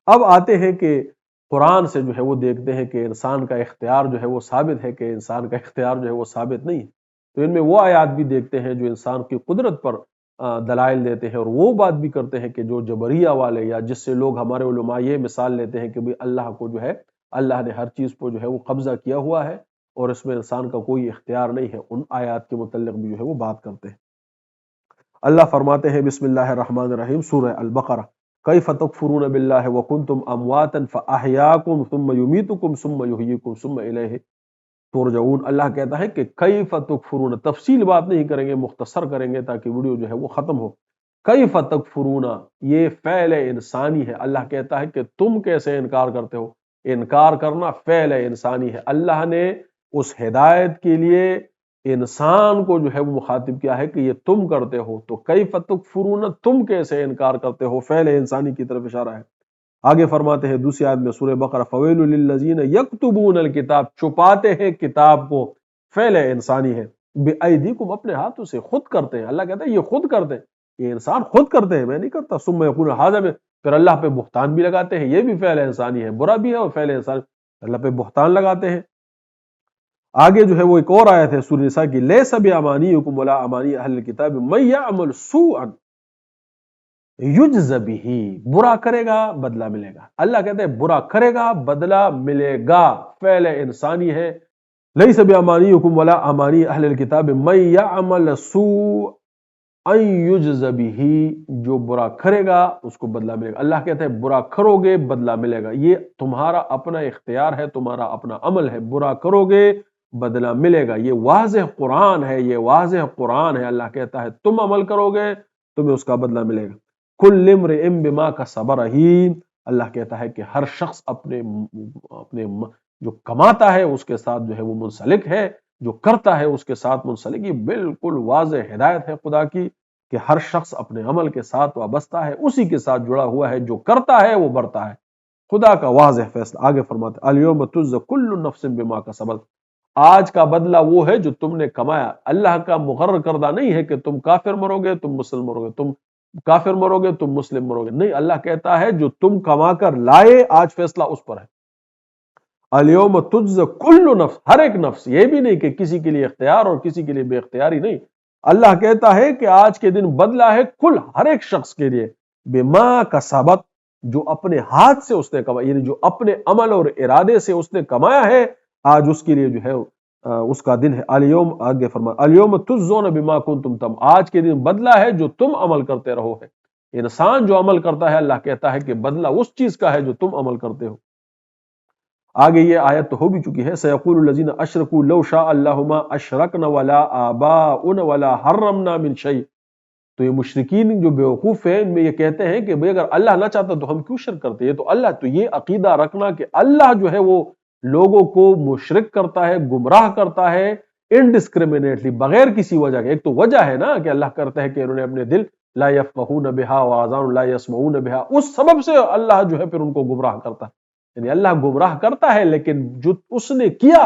اب آتے ہیں کہ قرآن سے جو ہے وہ دیکھتے ہیں کہ انسان کا اختیار جو ہے وہ ثابت ہے کہ انسان کا اختیار جو ہے وہ ثابت نہیں ہے۔ تو ان میں وہ آیات بھی دیکھتے ہیں جو انسان کی قدرت پر دلائل دیتے ہیں، اور وہ بات بھی کرتے ہیں کہ جو جبریہ والے یا جس سے لوگ ہمارے علماء یہ مثال لیتے ہیں کہ بھی اللہ کو جو ہے اللہ نے ہر چیز کو جو ہے وہ قبضہ کیا ہوا ہے اور اس میں انسان کا کوئی اختیار نہیں ہے، ان آیات کے متعلق بھی جو ہے وہ بات کرتے ہیں۔ اللہ فرماتے ہیں بسم اللہ الرحمن الرحیم، سورہ البقرہ، کیف تکفرون باللہ وکنتم امواتا فاحیاکم ثم یمیتکم ثم یحییکم ثم الیہ ترجعون۔ اللہ کہتا ہے کہ کیف تکفرون، تفصیل بات نہیں کریں گے، مختصر کریں گے تاکہ ویڈیو جو ہے وہ ختم ہو۔ کیف تکفرون، یہ فعل انسانی ہے، اللہ کہتا ہے کہ تم کیسے انکار کرتے ہو۔ انکار کرنا فعل انسانی ہے، اللہ نے اس ہدایت کے لیے انسان کو جو ہے وہ مخاطب کیا ہے کہ یہ تم کرتے ہو، تو کیف تکفرون، تم کیسے انکار کرتے ہو، فعل انسانی کی طرف اشارہ ہے۔ آگے فرماتے ہیں دوسری آیت میں سورہ بقرہ، فویل للذین یکتبون الکتاب، چھپاتے ہیں کتاب کو، فعل انسانی ہے، بایدیکم، اپنے ہاتھوں سے، خود کرتے ہیں۔ اللہ کہتا ہے یہ خود کرتے ہیں، یہ انسان خود کرتے ہیں، میں نہیں کرتا۔ ثم یقول ھذا، میں پھر اللہ پہ بہتان بھی لگاتے ہیں، یہ بھی فعل انسانی ہے، برا بھی ہے اور فعل انسانی، اللہ پہ بہتان لگاتے ہیں۔ آگے جو ہے وہ ایک اور آیت ہے سورہ نساء کی، لیس بامانیکم ولا امانی اہل الکتاب من یعمل سوءا یجز بہ، برا کرے گا بدلہ ملے گا۔ اللہ کہتے ہیں برا کرے گا بدلہ ملے گا، فعل انسانی ہے۔ لیس بامانیکم ولا امانی اہل الکتاب من یعمل سوءا یجز بہ، جو برا کرے گا اس کو بدلہ ملے گا۔ اللہ کہتے ہیں برا کرو گے بدلہ ملے گا، یہ تمہارا اپنا اختیار ہے، تمہارا اپنا عمل ہے، برا کرو گے بدلہ ملے گا۔ یہ واضح قرآن ہے، یہ واضح قرآن ہے۔ اللہ کہتا ہے تم عمل کرو گے تمہیں اس کا بدلہ ملے گا۔ کل امرئ بما کسب رہین، اللہ کہتا ہے کہ ہر شخص اپنے جو کماتا ہے اس کے ساتھ جو ہے وہ منسلک ہے، جو کرتا ہے اس کے ساتھ منسلک۔ یہ بالکل واضح ہدایت ہے خدا کی کہ ہر شخص اپنے عمل کے ساتھ وابستہ ہے، اسی کے ساتھ جڑا ہوا ہے، جو کرتا ہے وہ برتا ہے، خدا کا واضح فیصلہ۔ آگے فرماتے الیوم تجزی کل نفس بما کسبت، آج کا بدلہ وہ ہے جو تم نے کمایا۔ اللہ کا مقرر کردہ نہیں ہے کہ تم کافر مرو گے تم مسلم مرو گے، تم کافر مرو گے تم مسلم مرو گے، نہیں، اللہ کہتا ہے جو تم کما کر لائے آج فیصلہ اس پر ہے۔ الیوم تجزی کل نفس، ہر ایک نفس، یہ بھی نہیں کہ کسی کے لیے اختیار اور کسی کے لیے بے اختیاری، نہیں، اللہ کہتا ہے کہ آج کے دن بدلہ ہے کل، ہر ایک شخص کے لیے، بما کسبت، جو اپنے ہاتھ سے اس نے کمایا، یعنی جو اپنے عمل اور ارادے سے اس نے کمایا ہے، آج اس کے لیے جو ہے اس کا دن ہے۔ الیوم، آگے فرمایا الیوم تجزون بما کنتم تم، آج کے دن بدلہ ہے جو تم عمل کرتے رہو ہے۔ انسان جو عمل کرتا ہے اللہ کہتا ہے کہ بدلہ اس چیز کا ہے جو تم عمل کرتے ہو۔ آگے یہ آیت تو ہو بھی چکی ہے، سیقول الذین اشرکوا لو شاء اللہ ما اشرکنا ولا آباؤنا ولا حرمنا من شیء، تو یہ مشرکین جو بیوقوف ہیں ان میں یہ کہتے ہیں کہ بھئی اگر اللہ نہ چاہتا تو ہم کیوں شرک کرتے، یہ تو اللہ، تو یہ عقیدہ رکھنا کہ اللہ جو ہے وہ لوگوں کو مشرک کرتا ہے، گمراہ کرتا ہے انڈسکریمنیٹلی، بغیر کسی وجہ کے۔ ایک تو وجہ ہے نا کہ اللہ کرتا ہے کہ انہوں نے اپنے دل لا یفقہون بہا واذان لا یسمعون بہا، اس سبب سے اللہ جو ہے پھر ان کو گمراہ کرتا ہے، یعنی اللہ گمراہ کرتا ہے لیکن جو اس نے کیا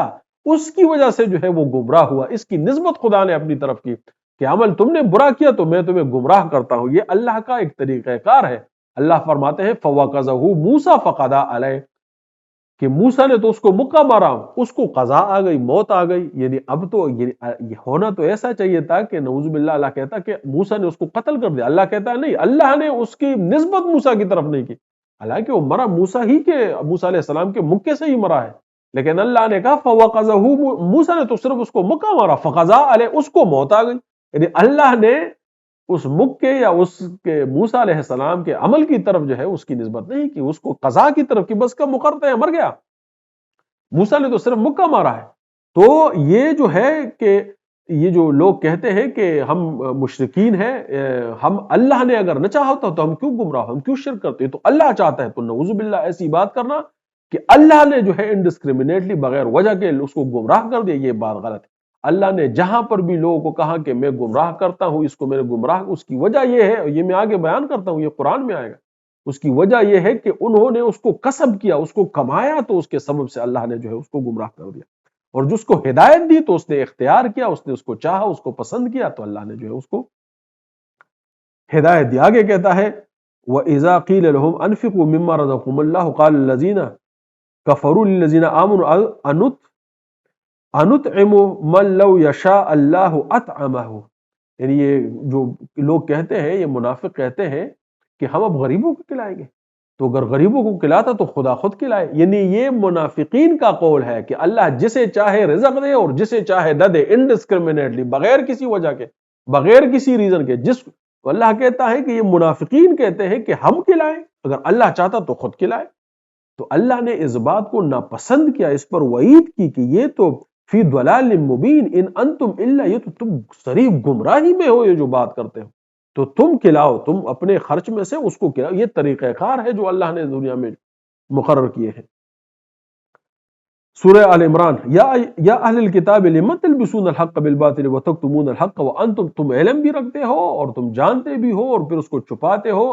اس کی وجہ سے جو ہے وہ گمراہ ہوا، اس کی نسبت خدا نے اپنی طرف کی کہ عمل تم نے برا کیا تو میں تمہیں گمراہ کرتا ہوں، یہ اللہ کا ایک طریقہ کار ہے۔ اللہ فرماتے ہیں فَوَقَذَهُ مُوسَىٰ فَقَضَىٰ عَلَيْهِ، کہ موسیٰ نے تو اس کو مکہ مارا، اس کو قضا آ گئی، موت آ گئی، یعنی اب تو یہ ہونا تو ایسا چاہیے تھا کہ نعوذ باللہ اللہ کہتا کہ موسیٰ نے اس کو قتل کر دیا، اللہ کہتا ہے نہیں، اللہ نے اس کی نسبت موسیٰ کی طرف نہیں کی، حالانکہ وہ مرا موسیٰ ہی کے، موسیٰ علیہ السلام کے مکے سے ہی مرا ہے، لیکن اللہ نے کہا فَوَقَذَهُ، موسیٰ نے تو صرف اس کو مکہ مارا، فَقَضَىٰ عَلَيْهِ، اس کو موت آ گئی، یعنی اللہ نے اس مکے یا اس کے موسیٰ علیہ السلام کے عمل کی طرف جو ہے اس کی نسبت نہیں کی، اس کو قضا کی طرف کی، بس کا مقرر ہے، مر گیا، موسیٰ نے تو صرف مکہ مارا ہے۔ تو یہ جو ہے کہ یہ جو لوگ کہتے ہیں کہ ہم مشرکین ہیں، ہم اللہ نے اگر نہ چاہا ہوتا تو ہم کیوں گمراہ، ہم کیوں شرک کرتے، تو اللہ چاہتا ہے، تو نعوذ باللہ ایسی بات کرنا کہ اللہ نے جو ہے انڈسکریمنیٹلی بغیر وجہ کے اس کو گمراہ کر دیا، یہ بات غلط ہے۔ اللہ نے جہاں پر بھی لوگوں کو کہا کہ میں گمراہ کرتا ہوں، اس کو میرے گمراہ، اس کی وجہ یہ ہے، یہ میں آگے بیان کرتا ہوں، یہ قرآن میں آئے گا، اس کی وجہ یہ ہے کہ انہوں نے اس کو کسب کیا، اس کو کمایا، تو اس کے سبب سے اللہ نے جو ہے اس کو گمراہ کر دیا، اور جس کو ہدایت دی تو اس نے اختیار کیا، اس نے اس کو چاہا، اس کو پسند کیا، تو اللہ نے جو ہے اس کو ہدایت دی۔ آگے کہتا ہے وَإِذَا قِيلَ لَهُمْ أَنْفِقُوا مِمَّا رَزَقَكُمُ اللَّهُ قَالَ الَّذِينَ كَفَرُوا لِلَّذِينَ آمَنُوا أَنُطْعِمُ مَنْ لَوْ يَشَاءُ اللَّهُ أَطْعَمَهُ. یعنی یہ جو لوگ کہتے ہیں، یہ منافق کہتے ہیں کہ ہم اب غریبوں کو کھلائیں گے، تو اگر غریبوں کو کھلاتا تو خدا خود کھلائے. یعنی یہ منافقین کا قول ہے کہ اللہ جسے چاہے رزق دے اور جسے چاہے نہ دے، انڈسکرمنیٹلی، بغیر کسی وجہ کے، بغیر کسی ریزن کے. اللہ کہتا ہے کہ یہ منافقین کہتے ہیں کہ ہم کھلائیں، اگر اللہ چاہتا تو خود کھلائے. تو اللہ نے اس بات کو ناپسند کیا، اس پر وعید کی کہ یہ تو فی ضلال مبین، ان انتم الا، یہ تو تم صریح گمراہی میں ہو، یہ جو بات کرتے ہو. تو تم کھلاؤ، تم اپنے خرچ میں سے اس کو کھلاؤ. یہ طریقہ کار ہے جو اللہ نے دنیا میں مقرر کیے ہیں. سورہ آل عمران، یا اہل الکتاب لم تلبسون الحق بالباطل وتکتمون الحق وانتم، تم علم بھی رکھتے ہو اور تم جانتے بھی ہو اور پھر اس کو چھپاتے ہو.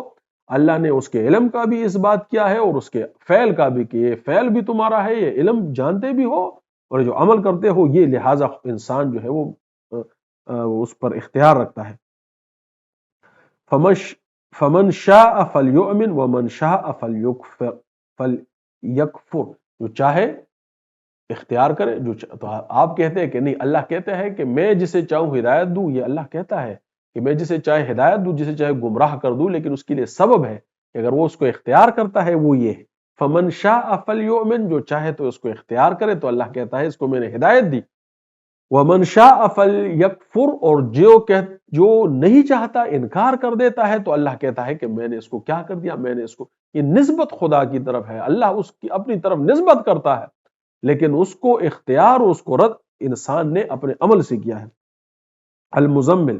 اللہ نے اس کے علم کا بھی اس بات کیا ہے اور اس کے فعل کا بھی، کہ یہ فعل بھی تمہارا ہے، یہ علم جانتے بھی ہو اور جو عمل کرتے ہو یہ، لہٰذا انسان جو ہے وہ اس پر اختیار رکھتا ہے. فمن شاء فلیؤمن ومن شاء فلیکفر، جو چاہے اختیار کرے. تو آپ کہتے ہیں کہ نہیں، اللہ کہتا ہے کہ میں جسے چاہوں ہدایت دوں. یہ اللہ کہتا ہے کہ میں جسے چاہے ہدایت دوں، جسے چاہے گمراہ کر دوں، لیکن اس کے لیے سبب ہے کہ اگر وہ اس کو اختیار کرتا ہے وہ یہ ہے. فمن شاء فلیؤمن، جو چاہے تو اس کو اختیار کرے. تو اللہ کہتا ہے اس کو میں نے ہدایت دی. ومن شاء فلیکفر، اور جو نہیں چاہتا انکار کر دیتا ہے، تو اللہ کہتا ہے کہ میں نے اس کو کیا کر دیا، میں نے اس کو، یہ نسبت خدا کی طرف ہے. اللہ اس کی اپنی طرف نسبت کرتا ہے، لیکن اس کو اختیار اور اس کو رد انسان نے اپنے عمل سے کیا ہے. المزمل،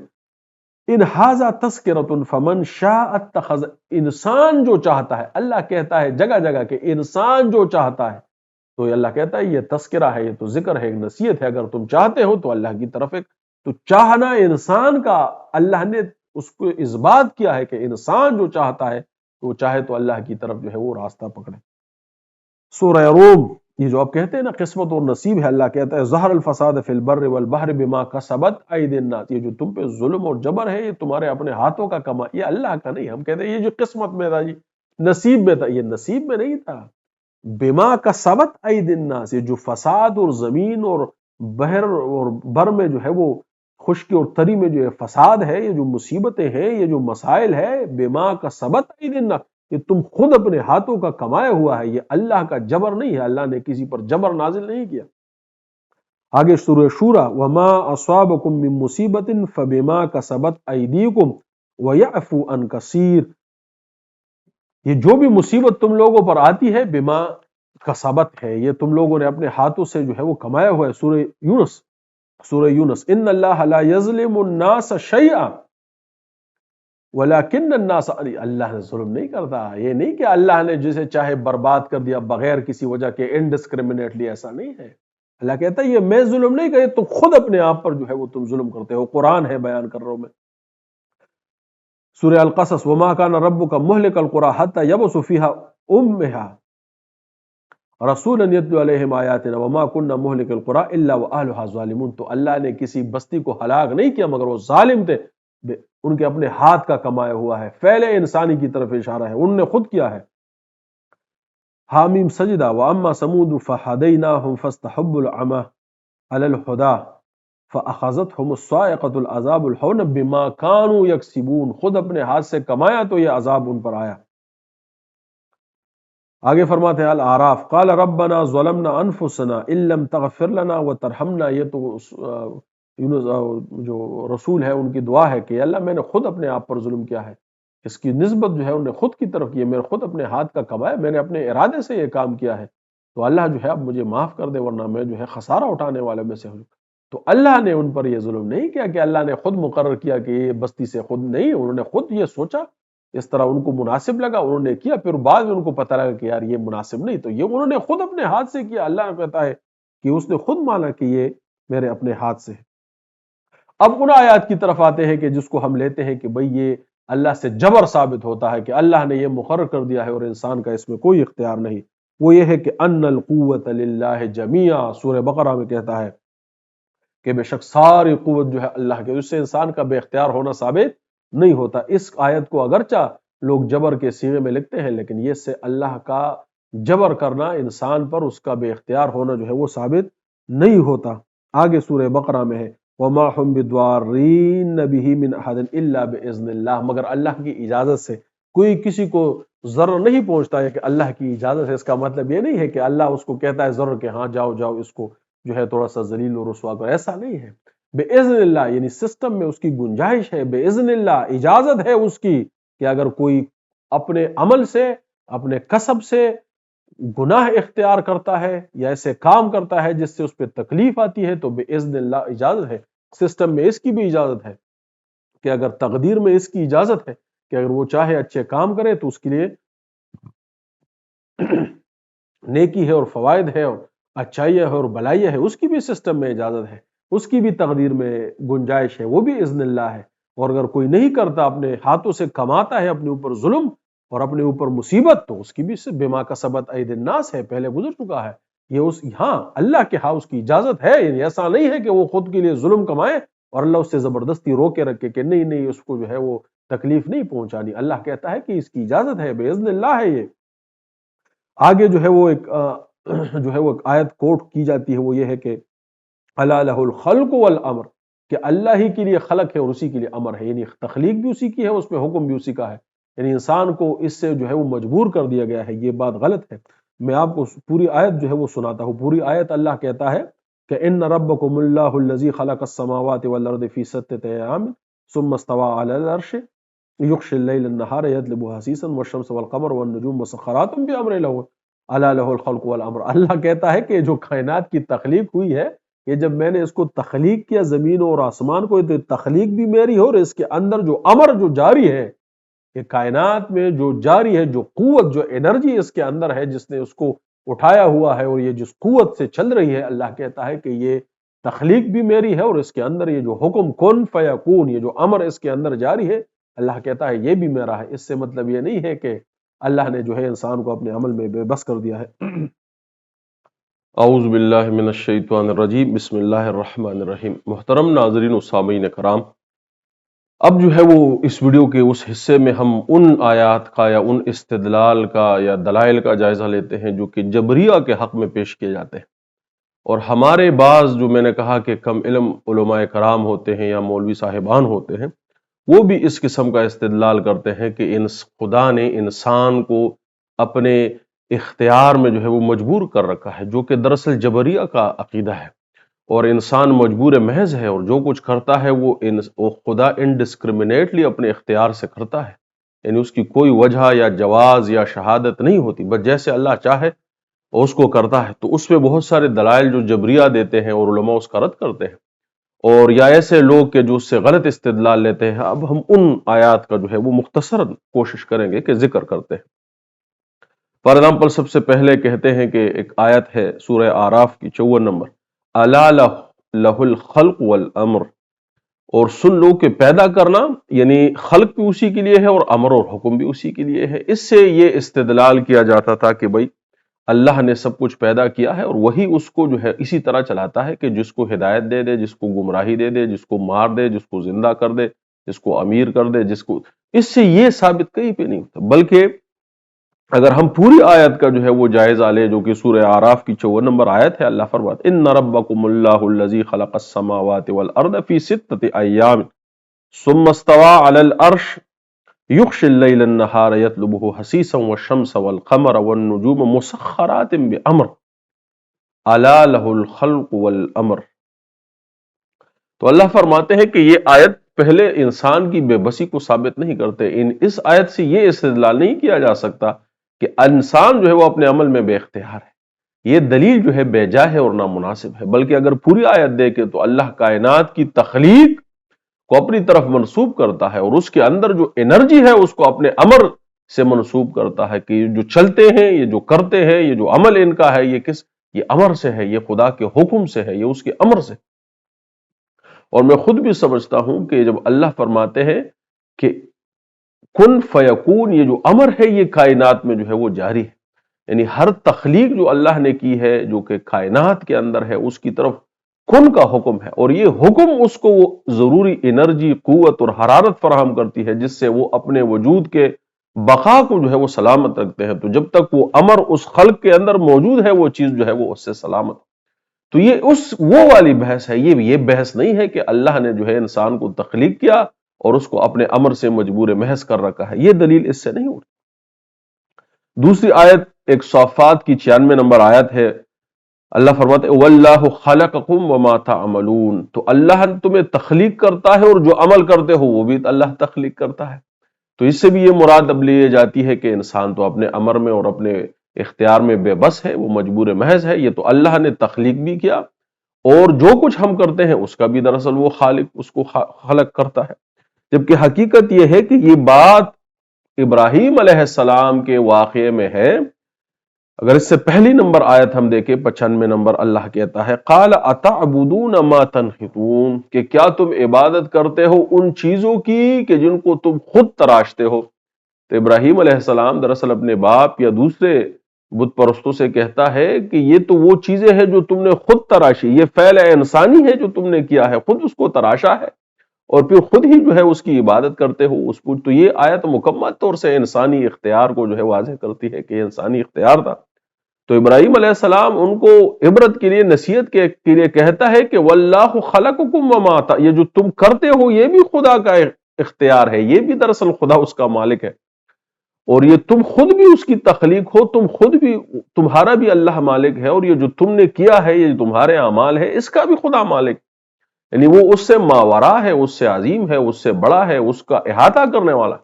ان ھذا تذکرۃ فمن شاء اتخذ، انسان جو چاہتا ہے، اللہ کہتا ہے جگہ جگہ کہ انسان جو چاہتا ہے، تو اللہ کہتا ہے یہ تذکرہ ہے، یہ تو ذکر ہے، ایک نصیحت ہے. اگر تم چاہتے ہو تو اللہ کی طرف ایک، تو چاہنا انسان کا، اللہ نے اس کو اس بات کیا ہے کہ انسان جو چاہتا ہے تو چاہے تو اللہ کی طرف جو ہے وہ راستہ پکڑے. سورہ روم، یہ جو آپ کہتے ہیں نا قسمت اور نصیب ہے، اللہ کہتا ہے ظہر الفساد فی البر والبحر بما کسبت ایدی الناس، یہ جو تم پہ ظلم اور جبر ہے یہ تمہارے اپنے ہاتھوں کا کما، یہ اللہ کا نہیں. ہم کہتے ہیں یہ جو قسمت میں تھا، جی نصیب میں تھا، یہ نصیب میں نہیں تھا. بما کسبت ایدی الناس، یہ جو فساد اور زمین اور بحر اور بر میں جو ہے وہ خشکی اور تری میں جو فساد ہے، یہ جو مصیبتیں ہیں، یہ جو مسائل ہے، بما کسبت ایدی الناس، کہ تم خود اپنے ہاتھوں کا کمایا ہوا ہے. یہ اللہ کا جبر نہیں ہے، اللہ نے کسی پر جبر نازل نہیں کیا. آگے سورہ شورى، وما اصابکم من مصیبت فبما کسبت ایدیکم ویعفو عن کثیر، یہ جو بھی مصیبت تم لوگوں پر آتی ہے بما کسبت ہے، یہ تم لوگوں نے اپنے ہاتھوں سے جو ہے وہ کمایا ہوا ہے. سورہ یونس، ان اللہ لا یظلم الناس شیئا ولیکن الناس، اللہ نے ظلم نہیں کرتا. یہ نہیں کہ اللہ نے جسے چاہے برباد کر دیا بغیر کسی وجہ کے انڈسکرمنیٹلی، ایسا نہیں ہے. اللہ کہتا ہے یہ میں ظلم نہیں کرتا، تم خود اپنے آپ پر جو ہے وہ تم ظلم کرتے ہو. قرآن ہے، بیان کر رہا ہوں میں. سورہ القصص، وما کان ربک مہلک القری حتی یبعث فیہا امہا رسولا یتلو علیہم آیاتنا وما کنا مہلک القری الا واہلھا ظالمون. تو اللہ نے کسی بستی کو ہلاک نہیں کیا مگر وہ ظالم تھے، ان کے اپنے ہاتھ کا کمایا ہوا ہے. فعل انسانی کی طرف اشارہ ہے، انہوں نے خود کیا ہے. حامیم سجدہ، واما ثمود فہدیناہم فاستحبوا العمی علی الہدی فاخذتہم الصاعقۃ العذاب الہون بما کانوا یکسبون، خود اپنے ہاتھ سے کمایا تو یہ عذاب ان پر آیا. آگے فرماتے ہیں الاعراف، قال ربنا ظلمنا انفسنا ان لم تغفر لنا وترحمنا، یہ تو جو رسول ہے ان کی دعا ہے کہ اللہ میں نے خود اپنے آپ پر ظلم کیا ہے. اس کی نسبت جو ہے انہوں نے خود کی طرف کی ہے، میں نے خود اپنے ہاتھ کا کمایا، میں نے اپنے ارادے سے یہ کام کیا ہے، تو اللہ جو ہے اب مجھے معاف کر دے ورنہ میں جو ہے خسارہ اٹھانے والے میں سے ہوں. تو اللہ نے ان پر یہ ظلم نہیں کیا کہ اللہ نے خود مقرر کیا کہ یہ بستی سے خود نہیں، انہوں نے خود یہ سوچا، اس طرح ان کو مناسب لگا انہوں نے کیا، پھر بعد میں ان کو پتہ لگا کہ یار یہ مناسب نہیں، تو یہ انہوں نے خود اپنے ہاتھ سے کیا. اللہ کہتا ہے کہ اس نے خود مانا کہ یہ میرے اپنے ہاتھ سے ہے. اب ان آیات کی طرف آتے ہیں کہ جس کو ہم لیتے ہیں کہ بھئی یہ اللہ سے جبر ثابت ہوتا ہے کہ اللہ نے یہ مقرر کر دیا ہے اور انسان کا اس میں کوئی اختیار نہیں. وہ یہ ہے کہ ان القوت للہ جمیعا، سورہ بقرہ میں کہتا ہے کہ بے شک ساری قوت جو ہے اللہ کے، اس سے انسان کا بے اختیار ہونا ثابت نہیں ہوتا. اس آیت کو اگرچہ لوگ جبر کے صیغے میں لکھتے ہیں، لیکن یہ سے اللہ کا جبر کرنا انسان پر، اس کا بے اختیار ہونا جو ہے وہ ثابت نہیں ہوتا۔ آگے سورہ بقرہ میں ہے وَمَا هُمْ بِضَارِّينَ بِهِ مِنْ أَحَدٍ إِلَّا بِإِذْنِ اللَّهِ، مگر اللہ کی اجازت سے کوئی کسی کو ضرر نہیں پہنچتا ہے کہ اللہ کی اجازت ہے۔ اس کا مطلب یہ نہیں ہے کہ اللہ اس کو کہتا ہے ضرر کہ ہاں جاؤ جاؤ اس کو جو ہے تھوڑا سا ذلیل و رسوا کرو، ایسا نہیں ہے۔ بِإِذْنِ اللَّهِ یعنی سسٹم میں اس کی گنجائش ہے، بِإِذْنِ اللَّهِ اجازت ہے اس کی کہ اگر کوئی اپنے عمل سے اپنے کسب سے گناہ اختیار کرتا ہے یا ایسے کام کرتا ہے جس سے اس پہ تکلیف آتی ہے تو بِإِذْنِ اللہ اجازت ہے۔ سسٹم میں اس کی بھی اجازت ہے کہ اگر تقدیر میں اس کی اجازت ہے کہ اگر وہ چاہے اچھے کام کرے تو اس کے لیے نیکی ہے اور فوائد ہے اور اچھائیاں ہے اور بلائیاں ہے، اس کی بھی سسٹم میں اجازت ہے، اس کی بھی تقدیر میں گنجائش ہے، وہ بھی اذن اللہ ہے۔ اور اگر کوئی نہیں کرتا، اپنے ہاتھوں سے کماتا ہے اپنے اوپر ظلم اور اپنے اوپر مصیبت، تو اس کی بھی بما کسبت ایدی الناس ہے، پہلے گزر چکا ہے یہ۔ اس ہاں اللہ کے ہاں اس کی اجازت ہے، یعنی ایسا نہیں ہے کہ وہ خود کے لیے ظلم کمائے اور اللہ اس سے زبردستی رو کے رکھے کہ نہیں نہیں اس کو جو ہے وہ تکلیف نہیں پہنچانی۔ اللہ کہتا ہے کہ اس کی اجازت ہے، باذن اللہ ہے یہ۔ آگے جو ہے وہ ایک جو ہے وہ ایک آیت کوٹ کی جاتی ہے، وہ یہ ہے کہ الا لہ الخلق والامر، کہ اللہ ہی کے لیے خلق ہے اور اسی کے لیے امر ہے، یعنی تخلیق بھی اسی کی ہے، اس میں حکم بھی اسی کا ہے، یعنی انسان کو اس سے جو ہے وہ مجبور کر دیا گیا ہے، یہ بات غلط ہے۔ میں آپ کو پوری آیت جو ہے وہ سناتا ہوں۔ پوری آیت اللہ کہتا ہے کہ ان ربکم اللہ الذی خلق السماوات والارض فی ستۃ ایام ثم استوى علی العرش یغشی اللیل النہار یطلبہ حثیثا والشمس والقمر والنجوم مسخرات بامرہ الا لہ الخلق والامر۔ اللہ کہتا ہے کہ جو کائنات کی تخلیق ہوئی ہے، یہ جب میں نے اس کو تخلیق کیا زمین اور آسمان کو، تو تخلیق بھی میری ہے اور اس کے اندر جو امر جو جاری ہے، یہ کائنات میں جو جاری ہے، جو قوت جو انرجی اس کے اندر ہے، جس نے اس کو اٹھایا ہوا ہے اور یہ جس قوت سے چل رہی ہے، اللہ کہتا ہے کہ یہ تخلیق بھی میری ہے اور اس کے اندر یہ جو حکم کن فیکون، یہ جو امر اس کے اندر جاری ہے، اللہ کہتا ہے یہ بھی میرا ہے۔ اس سے مطلب یہ نہیں ہے کہ اللہ نے جو ہے انسان کو اپنے عمل میں بے بس کر دیا ہے۔ اعوذ باللہ من الشیطان الرجیم، بسم اللہ الرحمن الرحیم۔ محترم ناظرین و سامعین کرام، اب جو ہے وہ اس ویڈیو کے اس حصے میں ہم ان آیات کا یا ان استدلال کا یا دلائل کا جائزہ لیتے ہیں جو کہ جبریہ کے حق میں پیش کیے جاتے ہیں، اور ہمارے بعض جو میں نے کہا کہ کم علم علماء کرام ہوتے ہیں یا مولوی صاحبان ہوتے ہیں، وہ بھی اس قسم کا استدلال کرتے ہیں کہ خدا نے انسان کو اپنے اختیار میں جو ہے وہ مجبور کر رکھا ہے، جو کہ دراصل جبریہ کا عقیدہ ہے، اور انسان مجبور محض ہے اور جو کچھ کرتا ہے وہ خدا انڈسکرمنیٹلی اپنے اختیار سے کرتا ہے، یعنی اس کی کوئی وجہ یا جواز یا شہادت نہیں ہوتی، بس جیسے اللہ چاہے اور اس کو کرتا ہے۔ تو اس پہ بہت سارے دلائل جو جبریہ دیتے ہیں اور علماء اس کا رد کرتے ہیں، اور یا ایسے لوگ کہ جو اس سے غلط استدلال لیتے ہیں۔ اب ہم ان آیات کا جو ہے وہ مختصر کوشش کریں گے کہ ذکر کرتے ہیں۔ فار ایگزامپل سب سے پہلے کہتے ہیں کہ ایک آیت ہے سورہ اعراف کی 54 نمبر، الا لہ الخلق والامر، اور سن لو کہ پیدا کرنا یعنی خلق بھی اسی کے لیے ہے اور امر اور حکم بھی اسی کے لیے ہے۔ اس سے یہ استدلال کیا جاتا تھا کہ بھائی اللہ نے سب کچھ پیدا کیا ہے اور وہی اس کو جو ہے اسی طرح چلاتا ہے کہ جس کو ہدایت دے دے، جس کو گمراہی دے دے، جس کو مار دے، جس کو زندہ کر دے، جس کو امیر کر دے، جس کو، اس سے یہ ثابت کہیں پہ نہیں ہوتا۔ بلکہ اگر ہم پوری آیت کا جو ہے وہ جائزہ لیں جو کہ سورہ اعراف کی 54 نمبر آیت ہے، اللہ فرماتے ان ربکم اللہ الذی خلق السماوات والارض فی ستۃ ایام ثم استوى علی العرش یغشی اللیل النہار یطلبہ حثیثا والشمس والقمر والنجوم مسخرات بامر الا لہ الخلق والامر۔ تو اللہ فرماتے ہیں کہ یہ آیت پہلے انسان کی بے بسی کو ثابت نہیں کرتے۔ اس آیت سے یہ استدلال نہیں کیا جا سکتا کہ انسان جو ہے وہ اپنے عمل میں بے اختیار ہے، یہ دلیل جو ہے بے جا ہے اور نامناسب ہے۔ بلکہ اگر پوری آیت دیکھیں تو اللہ کائنات کی تخلیق کو اپنی طرف منسوب کرتا ہے اور اس کے اندر جو انرجی ہے اس کو اپنے امر سے منسوب کرتا ہے کہ یہ جو چلتے ہیں، یہ جو کرتے ہیں، یہ جو عمل ان کا ہے، یہ امر سے ہے، یہ خدا کے حکم سے ہے، یہ اس کے امر سے۔ اور میں خود بھی سمجھتا ہوں کہ جب اللہ فرماتے ہیں کہ کن فیکون، یہ جو امر ہے یہ کائنات میں جو ہے وہ جاری ہے، یعنی ہر تخلیق جو اللہ نے کی ہے جو کہ کائنات کے اندر ہے، اس کی طرف کن کا حکم ہے، اور یہ حکم اس کو وہ ضروری انرجی، قوت اور حرارت فراہم کرتی ہے جس سے وہ اپنے وجود کے بقا کو جو ہے وہ سلامت رکھتے ہیں. تو جب تک وہ امر اس خلق کے اندر موجود ہے وہ چیز جو ہے وہ اس سے سلامت. تو یہ وہ والی بحث ہے. یہ بحث نہیں ہے کہ اللہ نے جو ہے انسان کو تخلیق کیا اور اس کو اپنے امر سے مجبور محض کر رکھا ہے. یہ دلیل اس سے نہیں ہوتی. دوسری آیت ایک صافات کی 96 نمبر آیت ہے. اللہ فرماتے ہیں واللہ خلقکم وما تعملون. تو اللہ تمہیں تخلیق کرتا ہے اور جو عمل کرتے ہو وہ بھی اللہ تخلیق کرتا ہے. تو اس سے بھی یہ مراد اب لی جاتی ہے کہ انسان تو اپنے امر میں اور اپنے اختیار میں بے بس ہے، وہ مجبور محض ہے. یہ تو اللہ نے تخلیق بھی کیا اور جو کچھ ہم کرتے ہیں اس کا بھی دراصل وہ خالق اس کو خلق کرتا ہے. جبکہ حقیقت یہ ہے کہ یہ بات ابراہیم علیہ السلام کے واقعے میں ہے. اگر اس سے پہلی نمبر آیت ہم دیکھیں 95 نمبر، اللہ کہتا ہے قال اتعبدون ما تنحتون، کہ کیا تم عبادت کرتے ہو ان چیزوں کی کہ جن کو تم خود تراشتے ہو. تو ابراہیم علیہ السلام دراصل اپنے باپ یا دوسرے بت پرستوں سے کہتا ہے کہ یہ تو وہ چیزیں ہیں جو تم نے خود تراشی، یہ فعل انسانی ہے جو تم نے کیا ہے، خود اس کو تراشا ہے اور پھر خود ہی جو ہے اس کی عبادت کرتے ہو اس کو. تو یہ آیت مکمل طور سے انسانی اختیار کو جو ہے واضح کرتی ہے کہ یہ انسانی اختیار تھا. تو ابراہیم علیہ السلام ان کو عبرت کے لیے نصیحت کے لیے کہتا ہے کہ واللہ خلقکم وما، یہ جو تم کرتے ہو یہ بھی خدا کا اختیار ہے، یہ بھی دراصل خدا اس کا مالک ہے اور یہ تم خود بھی اس کی تخلیق ہو، تم خود بھی، تمہارا بھی اللہ مالک ہے اور یہ جو تم نے کیا ہے، یہ جو تمہارے اعمال ہے، اس کا بھی خدا مالک. یعنی وہ اس سے ماورا ہے، اس سے عظیم ہے، اس سے بڑا ہے، اس کا احاطہ کرنے والا.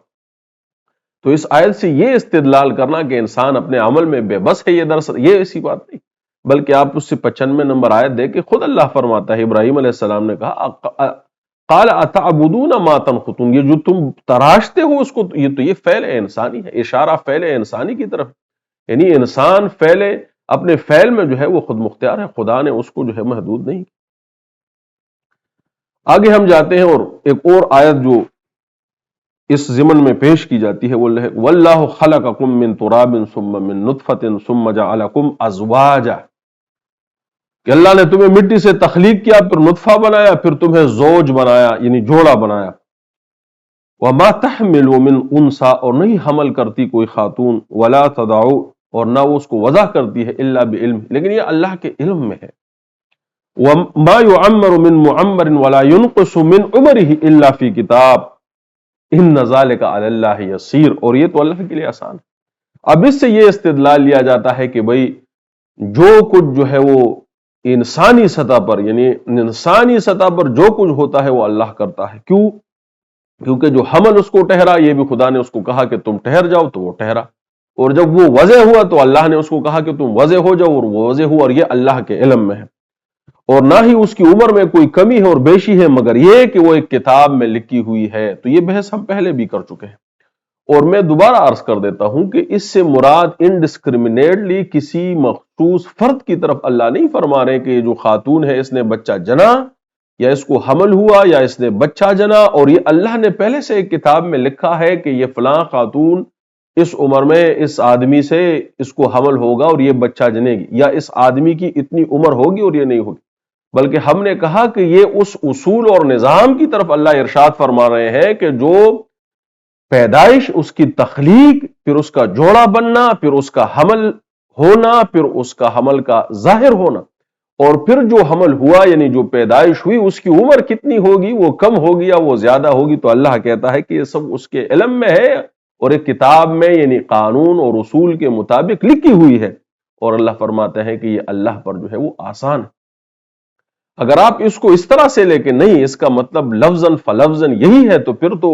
تو اس آیت سے یہ استدلال کرنا کہ انسان اپنے عمل میں بے بس ہے، یہ دراصل یہ ایسی بات نہیں، بلکہ آپ اس سے 95 نمبر آیت دیکھ خود اللہ فرماتا ہے ابراہیم علیہ السلام نے کہا قال اتعبدون ما تنحتون، یہ جو تم تراشتے ہو اس کو، یہ فعل انسانی ہے، اشارہ فعل انسانی کی طرف. یعنی انسان اپنے فعل میں جو ہے وہ خود مختار ہے، خدا نے اس کو جو ہے محدود نہیں. آگے ہم جاتے ہیں اور ایک اور آیت جو اس ضمن میں پیش کی جاتی ہے واللہ خلقکم من تراب ثم من نطفۃ ثم جعلکم ازواجا، کہ اللہ نے تمہیں مٹی سے تخلیق کیا، پھر نطفہ بنایا، پھر تمہیں زوج بنایا یعنی جوڑا بنایا. وما تحمل من انثى، اور نہیں حمل کرتی کوئی خاتون، ولا تضع، اور نہ وہ اس کو وضع کرتی ہے، الا بعلم، لیکن یہ اللہ کے علم میں ہے. وما يعمر من معمر ولا ينقص من عمره الا في کتاب ان ذالک علی اللہ یسیر، اور یہ تو اللہ کے لیے آسان ہے. اب اس سے یہ استدلال لیا جاتا ہے کہ بھئی جو کچھ جو ہے وہ انسانی سطح پر، یعنی انسانی سطح پر جو کچھ ہوتا ہے وہ اللہ کرتا ہے. کیوں؟ کیونکہ جو حمل اس کو ٹھہرا یہ بھی خدا نے اس کو کہا کہ تم ٹھہر جاؤ تو وہ ٹھہرا، اور جب وہ وضع ہوا تو اللہ نے اس کو کہا کہ تم وضع ہو جاؤ اور وہ وضع ہوا، اور یہ اللہ کے علم میں ہے. اور نہ ہی اس کی عمر میں کوئی کمی ہے اور بیشی ہے مگر یہ کہ وہ ایک کتاب میں لکھی ہوئی ہے. تو یہ بحث ہم پہلے بھی کر چکے ہیں اور میں دوبارہ عرض کر دیتا ہوں کہ اس سے مراد انڈسکرمنیٹلی کسی مخصوص فرد کی طرف اللہ نہیں فرما رہے کہ یہ جو خاتون ہے اس نے بچہ جنا یا اس کو حمل ہوا یا اس نے بچہ جنا، اور یہ اللہ نے پہلے سے ایک کتاب میں لکھا ہے کہ یہ فلاں خاتون اس عمر میں اس آدمی سے اس کو حمل ہوگا اور یہ بچہ جنے گی، یا اس آدمی کی اتنی عمر ہوگی اور یہ نہیں ہوگی. بلکہ ہم نے کہا کہ یہ اس اصول اور نظام کی طرف اللہ ارشاد فرما رہے ہیں کہ جو پیدائش، اس کی تخلیق، پھر اس کا جوڑا بننا، پھر اس کا حمل ہونا، پھر اس کا حمل کا ظاہر ہونا، اور پھر جو حمل ہوا یعنی جو پیدائش ہوئی اس کی عمر کتنی ہوگی، وہ کم ہوگی یا وہ زیادہ ہوگی، تو اللہ کہتا ہے کہ یہ سب اس کے علم میں ہے اور ایک کتاب میں یعنی قانون اور اصول کے مطابق لکھی ہوئی ہے. اور اللہ فرماتے ہیں کہ یہ اللہ پر جو ہے وہ آسان ہے. اگر آپ اس کو اس طرح سے لے کے نہیں، اس کا مطلب لفظاً فلفظاً یہی ہے، تو پھر تو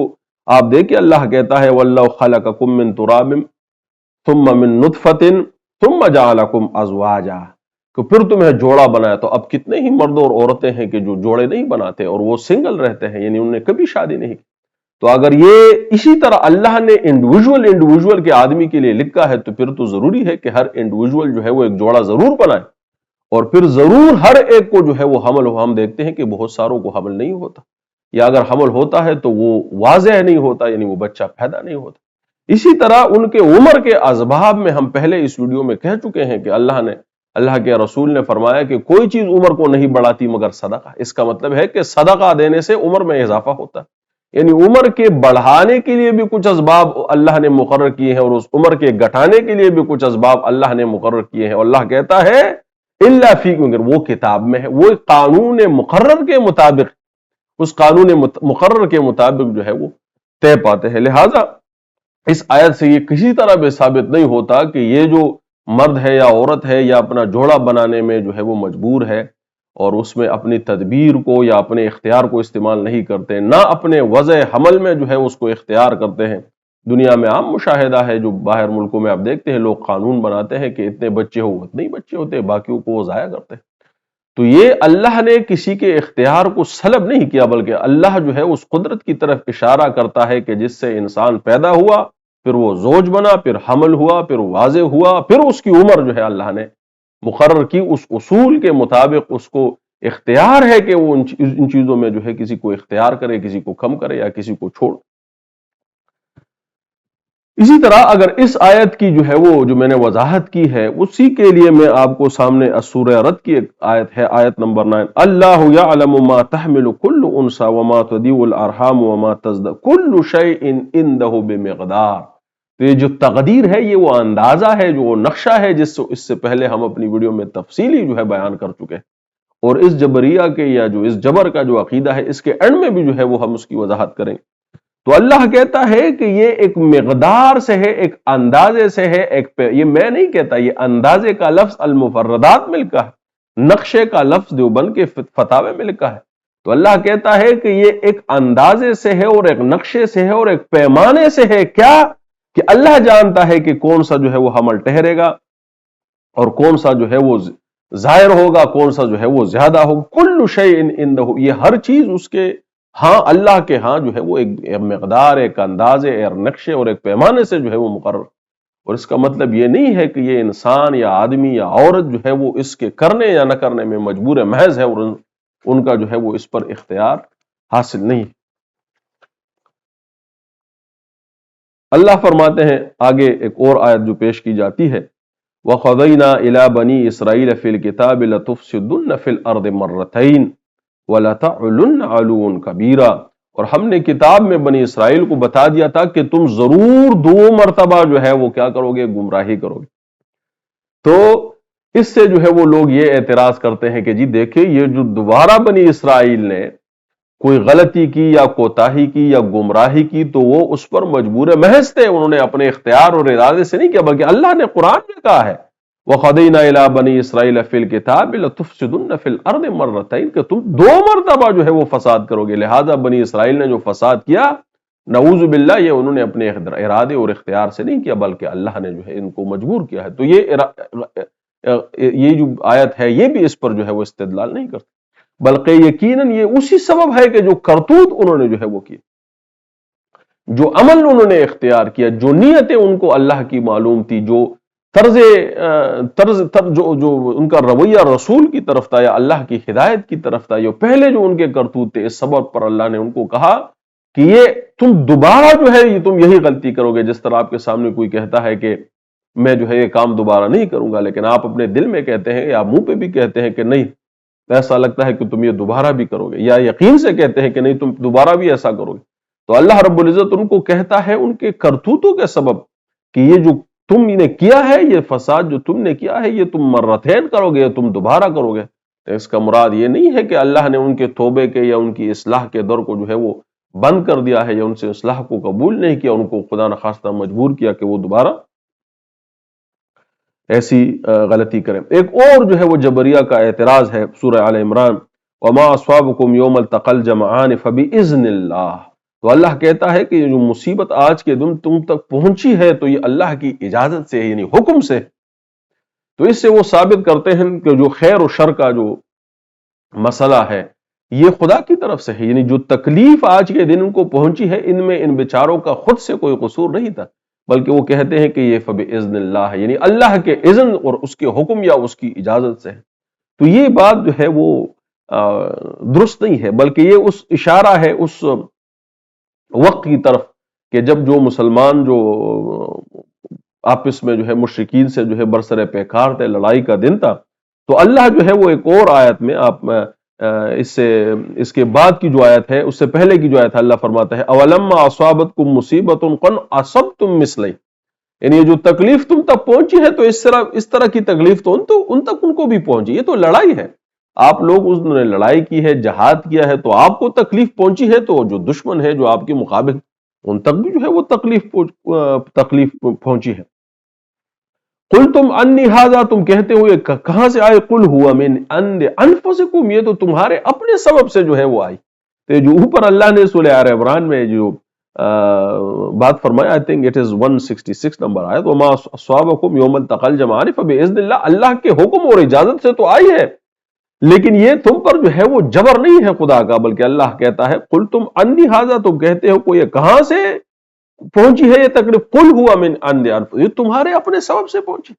آپ دیکھیں اللہ کہتا ہے وَاللَّهُ خَلَقَكُم مِّن تُرَابٍ ثُمَّ مِّن نُطْفَةٍ ثُمَّ جَعَلَكُمْ أَزْوَاجًا، تو پھر تمہیں جوڑا بنایا. تو اب کتنے ہی مرد اور عورتیں ہیں کہ جو جوڑے نہیں بناتے اور وہ سنگل رہتے ہیں، یعنی انہوں نے کبھی شادی نہیں کی. تو اگر یہ اسی طرح اللہ نے انڈیویجول کے آدمی کے لیے لکھا ہے تو پھر تو ضروری ہے کہ ہر انڈیویجول جو ہے وہ ایک جوڑا ضرور بنائے، اور پھر ضرور ہر ایک کو جو ہے وہ حمل ہو. ہم دیکھتے ہیں کہ بہت ساروں کو حمل نہیں ہوتا، یا اگر حمل ہوتا ہے تو وہ واضح نہیں ہوتا، یعنی وہ بچہ پیدا نہیں ہوتا. اسی طرح ان کے عمر کے اسباب میں ہم پہلے اس ویڈیو میں کہہ چکے ہیں کہ اللہ کے رسول نے فرمایا کہ کوئی چیز عمر کو نہیں بڑھاتی مگر صدقہ. اس کا مطلب ہے کہ صدقہ دینے سے عمر میں اضافہ ہوتا ہے. یعنی عمر کے بڑھانے کے لیے بھی کچھ اسباب اللہ نے مقرر کیے ہیں اور اس عمر کے گھٹانے کے لیے بھی کچھ اسباب اللہ نے مقرر کیے ہیں. اور اللہ کہتا ہے الا فی، وہ کتاب میں ہے، وہ قانون مقرر کے مطابق، اس قانون مقرر کے مطابق جو ہے وہ طے پاتے ہیں. لہذا اس آیت سے یہ کسی طرح بھی ثابت نہیں ہوتا کہ یہ جو مرد ہے یا عورت ہے یا اپنا جوڑا بنانے میں جو ہے وہ مجبور ہے اور اس میں اپنی تدبیر کو یا اپنے اختیار کو استعمال نہیں کرتے، نہ اپنے وضع حمل میں جو ہے اس کو اختیار کرتے ہیں. دنیا میں عام مشاہدہ ہے، جو باہر ملکوں میں آپ دیکھتے ہیں لوگ قانون بناتے ہیں کہ اتنے بچے ہو، اتنے ہی بچے ہوتے، باقیوں کو وہ ضائع کرتے ہیں. تو یہ اللہ نے کسی کے اختیار کو سلب نہیں کیا، بلکہ اللہ جو ہے اس قدرت کی طرف اشارہ کرتا ہے کہ جس سے انسان پیدا ہوا، پھر وہ زوج بنا، پھر حمل ہوا، پھر واضح ہوا، پھر اس کی عمر جو ہے اللہ نے مقرر کی. اس اصول کے مطابق اس کو اختیار ہے کہ وہ ان چیزوں میں جو ہے کسی کو اختیار کرے، کسی کو کم کرے یا کسی کو چھوڑ. اسی طرح اگر اس آیت کی جو ہے وہ جو میں نے وضاحت کی ہے، اسی کے لیے میں آپ کو سامنے سورہ رد کی ایک آیت ہے، آیت نمبر 9، اللہ یعلم ما تحمل کل انثی وما تضیع الارحام وما تزداد کل شیء عنده بمقدار. تو یہ جو تقدیر ہے، یہ وہ اندازہ ہے، جو وہ نقشہ ہے جس سے پہلے ہم اپنی ویڈیو میں تفصیلی جو ہے بیان کر چکے ہیں. اور اس جبریہ کے یا جو اس جبر کا جو عقیدہ ہے، اس کے اینڈ میں بھی جو ہے وہ ہم اس کی وضاحت کریں. تو اللہ کہتا ہے کہ یہ ایک مقدار سے ہے، ایک اندازے سے ہے، یہ میں نہیں کہتا، یہ اندازے کا لفظ المفردات میں لکھا ہے، نقشے کا لفظ دیوبند کے فتاوے میں لکھا ہے. تو اللہ کہتا ہے کہ یہ ایک اندازے سے ہے اور ایک نقشے سے ہے اور ایک پیمانے سے ہے. کیا کہ اللہ جانتا ہے کہ کون سا جو ہے وہ حمل ٹھہرے گا اور کون سا جو ہے وہ ظاہر ہوگا، کون سا جو ہے وہ زیادہ ہوگا. کل شیء عنده، یہ ہر چیز اس کے ہاں، اللہ کے ہاں جو ہے وہ ایک مقدار، ایک اندازے، ایک نقشے اور ایک پیمانے سے جو ہے وہ مقرر. اور اس کا مطلب یہ نہیں ہے کہ یہ انسان یا آدمی یا عورت جو ہے وہ اس کے کرنے یا نہ کرنے میں مجبور محض ہے اور ان کا جو ہے وہ اس پر اختیار حاصل نہیں. اللہ فرماتے ہیں آگے ایک اور آیت جو پیش کی جاتی ہے، وَقَضَيْنَا إِلَى بَنِي إِسْرَائِيلَ فِي الْكِتَابِ لَتُفْسِدُنَّ فِي الْأَرْضِ مَرَّتَيْنِ وَلَتَعْلُنَّ عُلُوًّا كَبِيرًا. اور ہم نے کتاب میں بنی اسرائیل کو بتا دیا تھا کہ تم ضرور 2 مرتبہ جو ہے وہ کیا کرو گے، گمراہی کرو گے. تو اس سے جو ہے وہ لوگ یہ اعتراض کرتے ہیں کہ جی دیکھیں، یہ جو دوبارہ بنی اسرائیل نے کوئی غلطی کی یا کوتاہی کی یا گمراہی کی تو وہ اس پر مجبور محض تھے، انہوں نے اپنے اختیار اور ارادے سے نہیں کیا، بلکہ اللہ نے قرآن میں کہا ہے وَقَضَيْنَا إِلَىٰ بَنِي إِسْرَائِيلَ فِي الْكِتَابِ لَتُفْسِدُنَّ فِي الْأَرْضِ مَرَّتَيْنِ کہ تم 2 مرتبہ جو ہے وہ فساد کرو گے. لہذا بنی اسرائیل نے جو فساد کیا، نعوذ باللہ، یہ انہوں نے اپنے ارادے اور اختیار سے نہیں کیا، بلکہ اللہ نے جو ہے ان کو مجبور کیا ہے. تو یہ جو آیت ہے یہ بھی اس پر جو ہے وہ استدلال نہیں کرتی، بلکہ یقیناً یہ اسی سبب ہے کہ جو کرتوت انہوں نے جو ہے وہ کی، جو عمل انہوں نے اختیار کیا، جو نیتیں ان کو اللہ کی معلوم تھی، جو جو ان کا رویہ رسول کی طرف تھا یا اللہ کی ہدایت کی طرف تھا، یہ پہلے جو ان کے کرتوت تھے، اس سبب پر اللہ نے ان کو کہا کہ یہ تم دوبارہ جو ہے یہ تم یہی غلطی کرو گے. جس طرح آپ کے سامنے کوئی کہتا ہے کہ میں جو ہے یہ کام دوبارہ نہیں کروں گا، لیکن آپ اپنے دل میں کہتے ہیں یا منہ پہ بھی کہتے ہیں کہ نہیں، ایسا لگتا ہے کہ تم یہ دوبارہ بھی کرو گے، یا یقین سے کہتے ہیں کہ نہیں تم دوبارہ بھی ایسا کرو گے. تو اللہ رب العزت ان کو کہتا ہے ان کے کرتوتوں کے سبب کہ یہ جو تم نے کیا ہے، یہ فساد جو تم نے کیا ہے، یہ تم مرتين کرو گے، تم دوبارہ کرو گے. اس کا مراد یہ نہیں ہے کہ اللہ نے ان کے توبے کے یا ان کی اصلاح کے در کو جو ہے وہ بند کر دیا ہے یا ان سے اصلاح کو قبول نہیں کیا، ان کو خدا نخواستہ مجبور کیا کہ وہ دوبارہ ایسی غلطی کریں. ایک اور جو ہے وہ جبریہ کا اعتراض ہے سورہ آل عمران، وما اصابکم یوم التقى الجمعان فباذن اللہ. تو اللہ کہتا ہے کہ یہ جو مصیبت آج کے دن تم تک پہنچی ہے تو یہ اللہ کی اجازت سے، یعنی حکم سے. تو اس سے وہ ثابت کرتے ہیں کہ جو خیر و شر کا جو مسئلہ ہے یہ خدا کی طرف سے ہے، یعنی جو تکلیف آج کے دن ان کو پہنچی ہے ان میں ان بیچاروں کا خود سے کوئی قصور نہیں تھا، بلکہ وہ کہتے ہیں کہ یہ فباذن اللہ ہے، یعنی اللہ کے اذن اور اس کے حکم یا اس کی اجازت سے ہے. تو یہ بات جو ہے وہ درست نہیں ہے، بلکہ یہ اس اشارہ ہے اس وقت کی طرف کہ جب جو مسلمان جو آپس میں جو ہے مشرکین سے جو ہے برسر پیکار تھے، لڑائی کا دن تھا. تو اللہ جو ہے وہ ایک اور آیت میں آپ اس کے بعد کی جو آیت ہے، اس سے پہلے کی جو آیت ہے، اللہ فرماتا ہے اولما اصابتکم مصیبت قد اصبتم مثلی، یعنی یہ جو تکلیف تم تک پہنچی ہے تو اس طرح کی تکلیف تو ان تک ان کو بھی پہنچی. یہ تو لڑائی ہے، آپ لوگ اس نے لڑائی کی ہے، جہاد کیا ہے، تو آپ کو تکلیف پہنچی ہے، تو جو دشمن ہے، جو آپ کے مقابل، ان تک بھی جو ہے وہ تکلیف پہنچی ہے. قل تم انی ھذا، تم کہتے ہو یہ کہاں سے آئے، قل ہوا من عند انفسکم، یہ تو تمہارے اپنے سبب سے جو ہے وہ آئی. تو جو اوپر اللہ نے سورہ آل عمران میں جو بات فرمایا، I think it is 166 number آیت، وما اصابکم یوم التقى الجمعان فباذن اللہ، اللہ کے حکم اور اجازت سے تو آئی ہے، لیکن یہ تم پر جو ہے وہ جبر نہیں ہے خدا کا، بلکہ اللہ کہتا ہے قل تم انی ھذا، تم کہتے ہو کو یہ کہاں سے پہنچی ہے یہ تکلیف، قل ہوا من عند انفسکم، یہ تمہارے اپنے سبب سے پہنچی.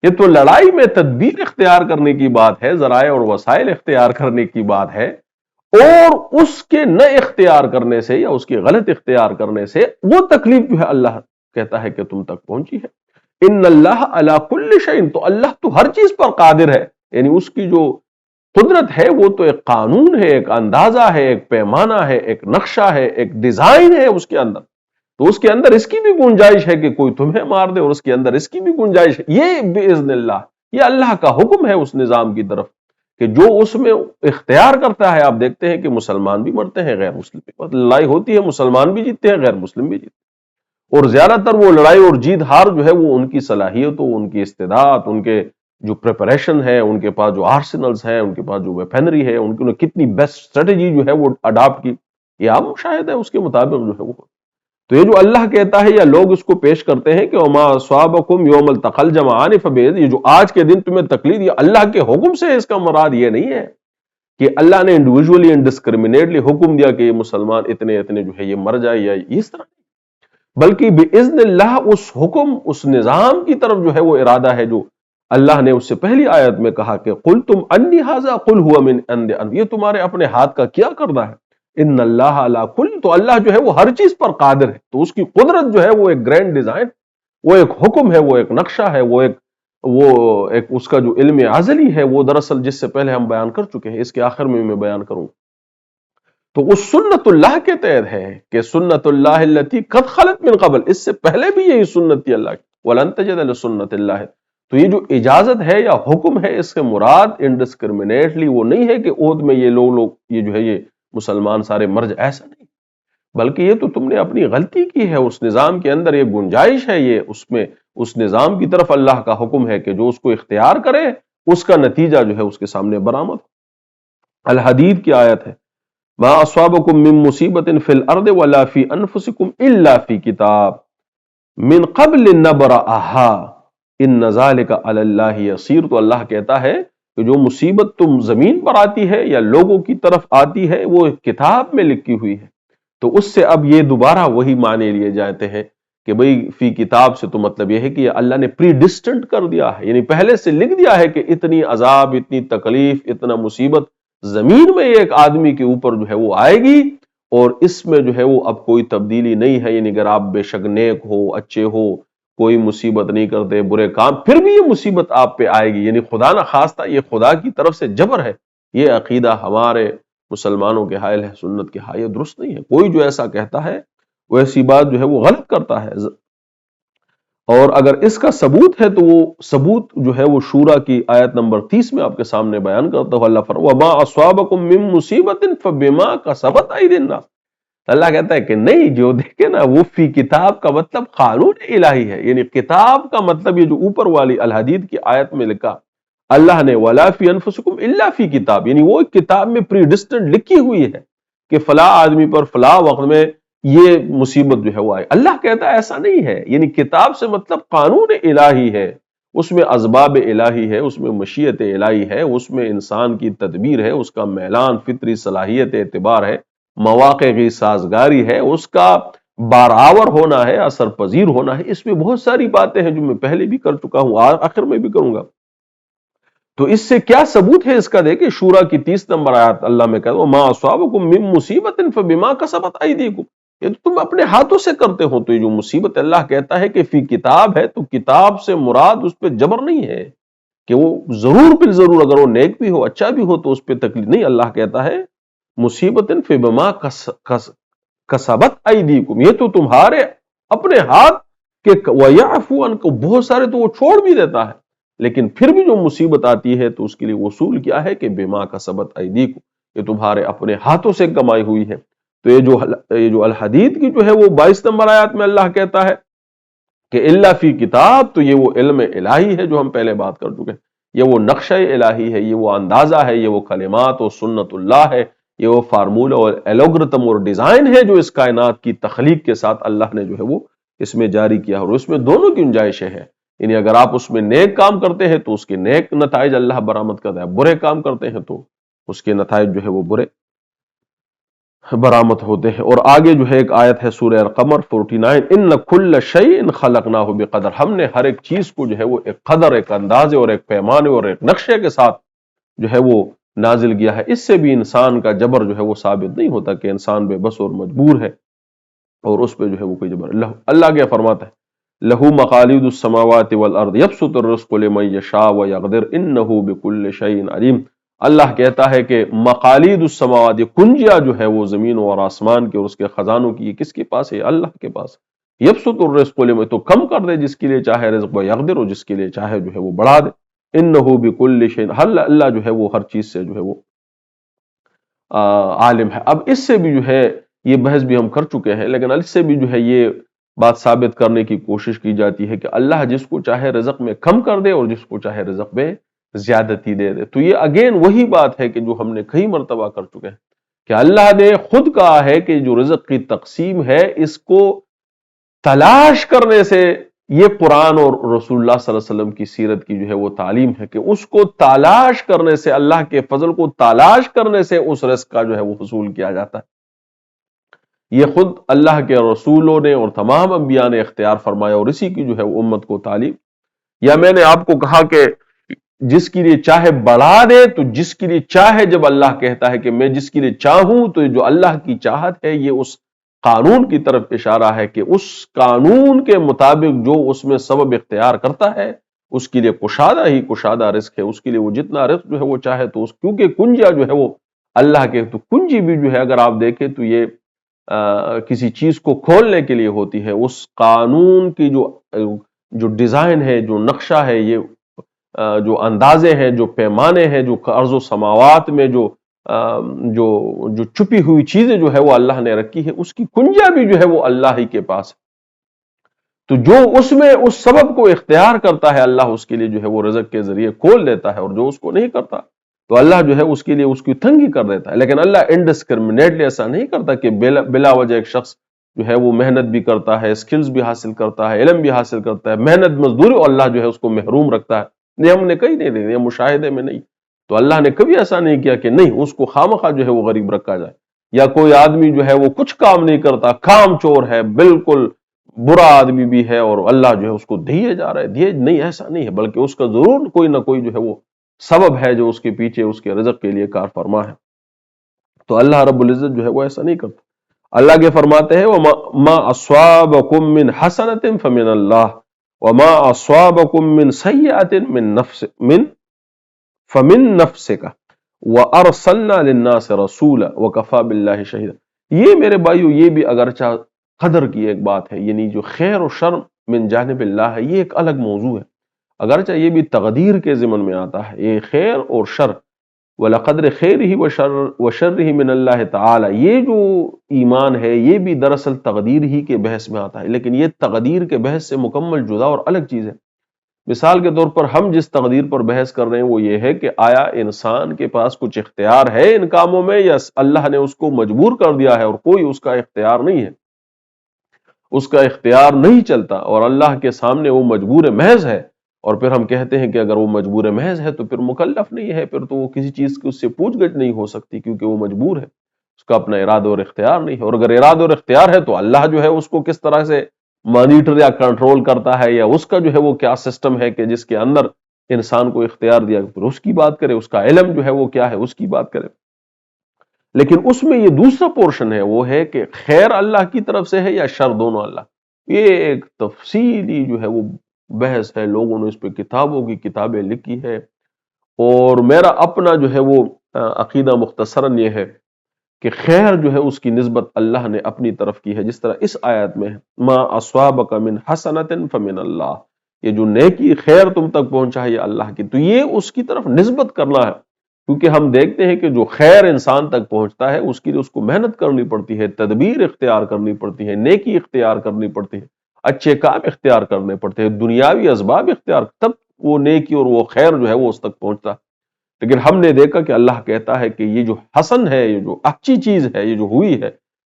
یہ تو لڑائی میں تدبیر اختیار کرنے کی بات ہے، ذرائع اور وسائل اختیار کرنے کی بات ہے، اور اس کے نہ اختیار کرنے سے یا اس کے غلط اختیار کرنے سے وہ تکلیف جو ہے اللہ کہتا ہے کہ تم تک پہنچی ہے. ان اللہ علی کل شیء، تو اللہ تو ہر چیز پر قادر ہے، یعنی اس کی جو قدرت ہے وہ تو ایک قانون ہے، ایک اندازہ ہے، ایک پیمانہ ہے، ایک نقشہ ہے، ایک ڈیزائن ہے اس کے اندر. تو اس کے اندر اس کی بھی گنجائش ہے کہ کوئی تمہیں مار دے، اور اس کے اندر اس کی بھی گنجائش ہے. یہ باذن اللہ، یہ اللہ کا حکم ہے اس نظام کی طرف کہ جو اس میں اختیار کرتا ہے. آپ دیکھتے ہیں کہ مسلمان بھی مرتے ہیں، غیر مسلم بھی، لڑائی ہوتی ہے، مسلمان بھی جیتتے ہیں، غیر مسلم بھی جیتتے ہیں، اور زیادہ تر وہ لڑائی اور جیت ہار جو ہے وہ ان کی صلاحیتوں، ان کی استعداد، ان کے جو پریپریشن ہے، ان کے پاس جو آرسنلز ہیں، ان کے پاس جو ویپنری ہے، ان نے کتنی بیسٹ اسٹریٹجی جو ہے وہ اڈاپٹ کی، یہ عام مشاہد ہے، اس کے مطابق جو ہے وہ. تو یہ جو اللہ کہتا ہے یا لوگ اس کو پیش کرتے ہیں کہ وما اصابکم یوم التقى الجمعان فباذن، یہ جو آج کے دن تمہیں تکلیف، یہ اللہ کے حکم سے، اس کا مراد یہ نہیں ہے کہ اللہ نے انڈیویجولی انڈسکرمنیٹلی حکم دیا کہ یہ مسلمان اتنے اتنے جو ہے یہ مر جائے یا اس طرح، بلکہ باذن اللہ اس حکم، اس نظام کی طرف جو ہے وہ ارادہ ہے، جو اللہ نے اس سے پہلی آیت میں کہا کہ قل تم انی ھذا قل هو من عند انفسکم، یہ تمہارے اپنے ہاتھ کا کیا کرنا ہے. ان اللہ علی کل، تو اللہ جو ہے وہ ہر چیز پر قادر ہے، تو اس کی قدرت جو ہے وہ ایک گرینڈ ڈیزائن، وہ ایک حکم ہے، وہ ایک نقشہ ہے، وہ ایک اس کا جو علم ازلی ہے، وہ دراصل جس سے پہلے ہم بیان کر چکے ہیں، اس کے آخر میں بیان کروں. تو اس سنت اللہ کے تحت ہے کہ سنت اللہ التی قد خلت من قبل، اس سے پہلے بھی یہی سنت تھی اللہ کی، ولن تجد لسنت اللہ. تو یہ جو اجازت ہے یا حکم ہے، اس سے مراد انڈسکرمنیٹلی وہ نہیں ہے کہ عہد میں یہ لوگ یہ جو ہے یہ مسلمان سارے مرج، ایسا نہیں، بلکہ یہ تو تم نے اپنی غلطی کی ہے. اس نظام کے اندر یہ گنجائش ہے، یہ اس میں اس نظام کی طرف اللہ کا حکم ہے کہ جو اس کو اختیار کرے اس کا نتیجہ جو ہے اس کے سامنے برآمد. الحدید کی آیت ہے ما اصابکم من مصیبت فی الارض ولا فی انفسکم الا فی کتاب من قبل نبرأها ان ذلک علی اللہ یسیر. تو اللہ کہتا ہے کہ جو مصیبت تم زمین پر آتی ہے یا لوگوں کی طرف آتی ہے وہ ایک کتاب میں لکھی ہوئی ہے. تو اس سے اب یہ دوبارہ وہی معنی لیے جاتے ہیں کہ بھئی فی کتاب سے تو مطلب یہ ہے کہ اللہ نے پری ڈسٹنٹ کر دیا ہے، یعنی پہلے سے لکھ دیا ہے کہ اتنی عذاب، اتنی تکلیف، اتنا مصیبت زمین میں ایک آدمی کے اوپر جو ہے وہ آئے گی، اور اس میں جو ہے وہ اب کوئی تبدیلی نہیں ہے. یعنی اگر آپ بے شک نیک ہو، اچھے ہو، کوئی مصیبت نہیں کرتے، برے کام، پھر بھی یہ مصیبت آپ پہ آئے گی، یعنی خدا نہ خواستہ یہ خدا کی طرف سے جبر ہے. یہ عقیدہ ہمارے مسلمانوں کے حائل ہے، سنت کے حائل درست نہیں ہے. کوئی جو ایسا کہتا ہے وہ ایسی بات جو ہے وہ غلط کرتا ہے. اور اگر اس کا ثبوت ہے تو وہ ثبوت جو ہے وہ شورا کی آیت نمبر 30 میں آپ کے سامنے بیان کرتا ہوں. اللہ فرماتا وما اصابکم من مصیبت فبما کسبت ایدی الناس. اللہ کہتا ہے کہ نہیں، جو دیکھے نا وہ فی کتاب کا مطلب قانون الہی ہے، یعنی کتاب کا مطلب یہ جو اوپر والی الحدید کی آیت میں لکھا اللہ نے ولا فی انفسکم الا فی کتاب، یعنی وہ کتاب میں پری ڈسٹنٹ لکھی ہوئی ہے کہ فلاں آدمی پر فلاں وقت میں یہ مصیبت جو ہے وہ آئے. اللہ کہتا ہے ایسا نہیں ہے، یعنی کتاب سے مطلب قانون الہی ہے، اس میں اسباب الہی ہے، اس میں مشیت الہی ہے، اس میں انسان کی تدبیر ہے، اس کا میلان، فطری صلاحیت، اعتبار ہے، مواقع کی سازگاری ہے، اس کا بارآور ہونا ہے، اثر پذیر ہونا ہے. اس میں بہت ساری باتیں ہیں جو میں پہلے بھی کر چکا ہوں، آخر میں بھی کروں گا. تو اس سے کیا ثبوت ہے اس کا؟ دیکھیں شورا کی 30 نمبر آیات اللہ میں کہتا ہوں ما اصابکم من مصیبت فبما کسبت ایدیکم، یہ تو تم اپنے ہاتھوں سے کرتے ہو. تو یہ جو مصیبت اللہ کہتا ہے کہ فی کتاب ہے، تو کتاب سے مراد اس پہ جبر نہیں ہے، کہ وہ ضرور بالضرور اگر وہ نیک بھی ہو اچھا بھی ہو تو اس پہ تکلیف نہیں. اللہ کہتا ہے مصیبت فی بما کسبت ایدیکم، یہ تو تمہارے اپنے ہاتھ کے، ویعفو عن، کو بہت سارے تو وہ چھوڑ بھی دیتا ہے، لیکن پھر بھی جو مصیبت آتی ہے تو اس کے لیے وصول کیا ہے کہ بما کسبت ایدیکم، یہ تمہارے اپنے ہاتھوں سے کمائی ہوئی ہے. تو یہ جو الحدید کی جو ہے وہ 22 نمبر آیات میں اللہ کہتا ہے کہ الا فی کتاب، تو یہ وہ علم الہی ہے جو ہم پہلے بات کر چکے ہیں، یہ وہ نقشہ الہی ہے، یہ وہ اندازہ ہے، یہ وہ کلمات و سنت اللہ ہے، یہ وہ فارمولہ اور ایلوگرتم اور ڈیزائن ہے جو اس کائنات کی تخلیق کے ساتھ اللہ نے جو ہے وہ اس میں جاری کیا، اور اس میں دونوں کی گنجائشیں ہیں. یعنی اگر آپ اس میں نیک کام کرتے ہیں تو اس کے نیک نتائج اللہ برآمد کرتا ہے، برے کام کرتے ہیں تو اس کے نتائج جو ہے وہ برے برآمد ہوتے ہیں. اور آگے جو ہے ایک آیت ہے سورہ القمر 49، ان کل شیء خلقناہ بقدر، ہم نے ہر ایک چیز کو جو ہے وہ ایک قدر، ایک اندازے اور ایک پیمانے اور ایک نقشے کے ساتھ جو ہے وہ نازل کیا ہے. اس سے بھی انسان کا جبر جو ہے وہ ثابت نہیں ہوتا کہ انسان بے بس اور مجبور ہے اور اس پہ جو ہے وہ کوئی جبر. اللہ کیا فرماتا ہے لہو مقالید السماوات والارض یبسط الرزق لمن یشاء ویقدر انہ بکل شیء علیم. اللہ کہتا ہے کہ مقالید السماوات، یہ کنجیاں جو ہے وہ زمین اور آسمان کے اور اس کے خزانوں کی، یہ کس کے پاس ہے؟ اللہ کے پاس. یبسط الرزق لمن، تو کم کر دے جس کے لیے چاہے رزق، ویقدر، اور جس کے لیے چاہے جو ہے وہ بڑھا دے. انہ بکل شیء، اللہ جو ہے وہ ہر چیز سے جو ہے وہ عالم ہے. اب اس سے بھی جو ہے یہ بحث بھی ہم کر چکے ہیں، لیکن اس سے بھی جو ہے یہ بات ثابت کرنے کی کوشش کی جاتی ہے کہ اللہ جس کو چاہے رزق میں کم کر دے اور جس کو چاہے رزق میں زیادتی دے دے. تو یہ اگین وہی بات ہے کہ جو ہم نے کئی مرتبہ کر چکے ہیں کہ اللہ نے خود کہا ہے کہ جو رزق کی تقسیم ہے اس کو تلاش کرنے سے، یہ قرآن اور رسول اللہ صلی اللہ علیہ وسلم کی سیرت کی جو ہے وہ تعلیم ہے کہ اس کو تلاش کرنے سے، اللہ کے فضل کو تلاش کرنے سے اس رزق کا جو ہے وہ حصول کیا جاتا ہے. یہ خود اللہ کے رسولوں نے اور تمام انبیاء نے اختیار فرمایا اور اسی کی جو ہے وہ امت کو تعلیم. یا میں نے آپ کو کہا کہ جس کے لیے چاہے بڑھا دے، تو جس کے لیے چاہے، جب اللہ کہتا ہے کہ میں جس کے لیے چاہوں، تو جو اللہ کی چاہت ہے یہ اس قانون کی طرف اشارہ ہے کہ اس قانون کے مطابق جو اس میں سبب اختیار کرتا ہے اس کے لیے کشادہ ہی کشادہ رزق ہے. اس کے لیے وہ جتنا رزق جو ہے وہ چاہے تو اس، کیونکہ کنجیاں جو ہے وہ اللہ کے، تو کنجی بھی جو ہے اگر آپ دیکھیں تو یہ کسی چیز کو کھولنے کے لیے ہوتی ہے. اس قانون کی جو ڈیزائن ہے، جو نقشہ ہے، یہ جو اندازے ہیں، جو پیمانے ہیں، جو ارض و سماوات میں جو چھپی ہوئی چیزیں جو ہے وہ اللہ نے رکھی ہے، اس کی کنجیاں بھی جو ہے وہ اللہ ہی کے پاس ہے. تو جو اس میں اس سبب کو اختیار کرتا ہے اللہ اس کے لیے جو ہے وہ رزق کے ذریعے کھول دیتا ہے، اور جو اس کو نہیں کرتا تو اللہ جو ہے اس کے لیے اس کی تنگی کر دیتا ہے. لیکن اللہ انڈسکرمنیٹلی ایسا نہیں کرتا کہ بلا وجہ ایک شخص جو ہے وہ محنت بھی کرتا ہے، سکلز بھی حاصل کرتا ہے، علم بھی حاصل کرتا ہے، محنت مزدوری، اور اللہ جو ہے اس کو محروم رکھتا ہے. یہ ہم نے کہیں نہیں دیکھا، یہ مشاہدے میں نہیں. تو اللہ نے کبھی ایسا نہیں کیا کہ نہیں اس کو خامخواہ جو ہے وہ غریب رکھا جائے. یا کوئی آدمی جو ہے وہ کچھ کام نہیں کرتا، کام چور ہے، بالکل برا آدمی بھی ہے، اور اللہ جو ہے اس کو دیے جا رہا ہے، دیے نہیں، ایسا نہیں ہے، بلکہ اس کا ضرور کوئی نہ کوئی جو ہے وہ سبب ہے جو اس کے پیچھے اس کے رزق کے لیے کار فرما ہے. تو اللہ رب العزت جو ہے وہ ایسا نہیں کرتا. اللہ کے فرماتے ہیں وَمَا أَصْوَابَكُم مِّنْ حَسَنَةٍ فَمِنَ اللَّهِ وَمَا أَصْوَابَكُم مِّن سَيِّئَةٍ فَمِن نَفْسِكَ وَأَرْسَلْنَا لِلنَّاسِ رَسُولًا وَكَفَىٰ بِاللَّهِ شَهِيدًا. یہ میرے بھائیو یہ بھی اگرچہ قدر کی ایک بات ہے، یعنی جو خیر و شر من جانب اللہ ہے، یہ ایک الگ موضوع ہے. اگرچہ یہ بھی تقدیر کے ضمن میں آتا ہے، یہ خیر اور شر، وَلَقَدْرِ خَيْرِهِ وَشَرِّهِ مِنَ اللَّهِ تَعَالَى، یہ جو ایمان ہے یہ بھی دراصل تقدیر ہی کے بحث میں آتا ہے، لیکن یہ تقدیر کے بحث سے مکمل جدا اور الگ چیز ہے. مثال کے طور پر ہم جس تقدیر پر بحث کر رہے ہیں وہ یہ ہے کہ آیا انسان کے پاس کچھ اختیار ہے ان کاموں میں، یا اللہ نے اس کو مجبور کر دیا ہے اور کوئی اس کا اختیار نہیں ہے، اس کا اختیار نہیں چلتا، اور اللہ کے سامنے وہ مجبور محض ہے. اور پھر ہم کہتے ہیں کہ اگر وہ مجبور محض ہے تو پھر مکلف نہیں ہے، پھر تو وہ کسی چیز کی اس سے پوچھ گچھ نہیں ہو سکتی، کیونکہ وہ مجبور ہے، اس کا اپنا ارادہ اور اختیار نہیں ہے. اور اگر ارادہ اور اختیار ہے تو اللہ جو ہے اس کو کس طرح سے مانیٹر یا کنٹرول کرتا ہے، یا اس کا جو ہے وہ کیا سسٹم ہے کہ جس کے اندر انسان کو اختیار دیا، پھر اس کی بات کرے. اس کا علم جو ہے وہ کیا ہے اس کی بات کرے. لیکن اس میں یہ دوسرا پورشن ہے، وہ ہے کہ خیر اللہ کی طرف سے ہے یا شر، دونوں اللہ. یہ ایک تفصیلی جو ہے وہ بحث ہے، لوگوں نے اس پہ کتابوں کی کتابیں لکھی ہے، اور میرا اپنا جو ہے وہ عقیدہ مختصراً یہ ہے کہ خیر جو ہے اس کی نسبت اللہ نے اپنی طرف کی ہے، جس طرح اس آیت میں ہے ما اصابک من حسنۃ فمن اللہ، یہ جو نیکی خیر تم تک پہنچا ہے یہ اللہ کی، تو یہ اس کی طرف نسبت کرنا ہے، کیونکہ ہم دیکھتے ہیں کہ جو خیر انسان تک پہنچتا ہے اس کے لیے اس کو محنت کرنی پڑتی ہے، تدبیر اختیار کرنی پڑتی ہے، نیکی اختیار کرنی پڑتی ہے، اچھے کام اختیار کرنے پڑتے ہیں، دنیاوی اسباب اختیار، تب وہ نیکی اور وہ خیر جو ہے وہ اس تک پہنچتا ہے۔ لیکن ہم نے دیکھا کہ اللہ کہتا ہے کہ یہ جو حسن ہے، یہ جو اچھی چیز ہے، یہ جو ہوئی ہے،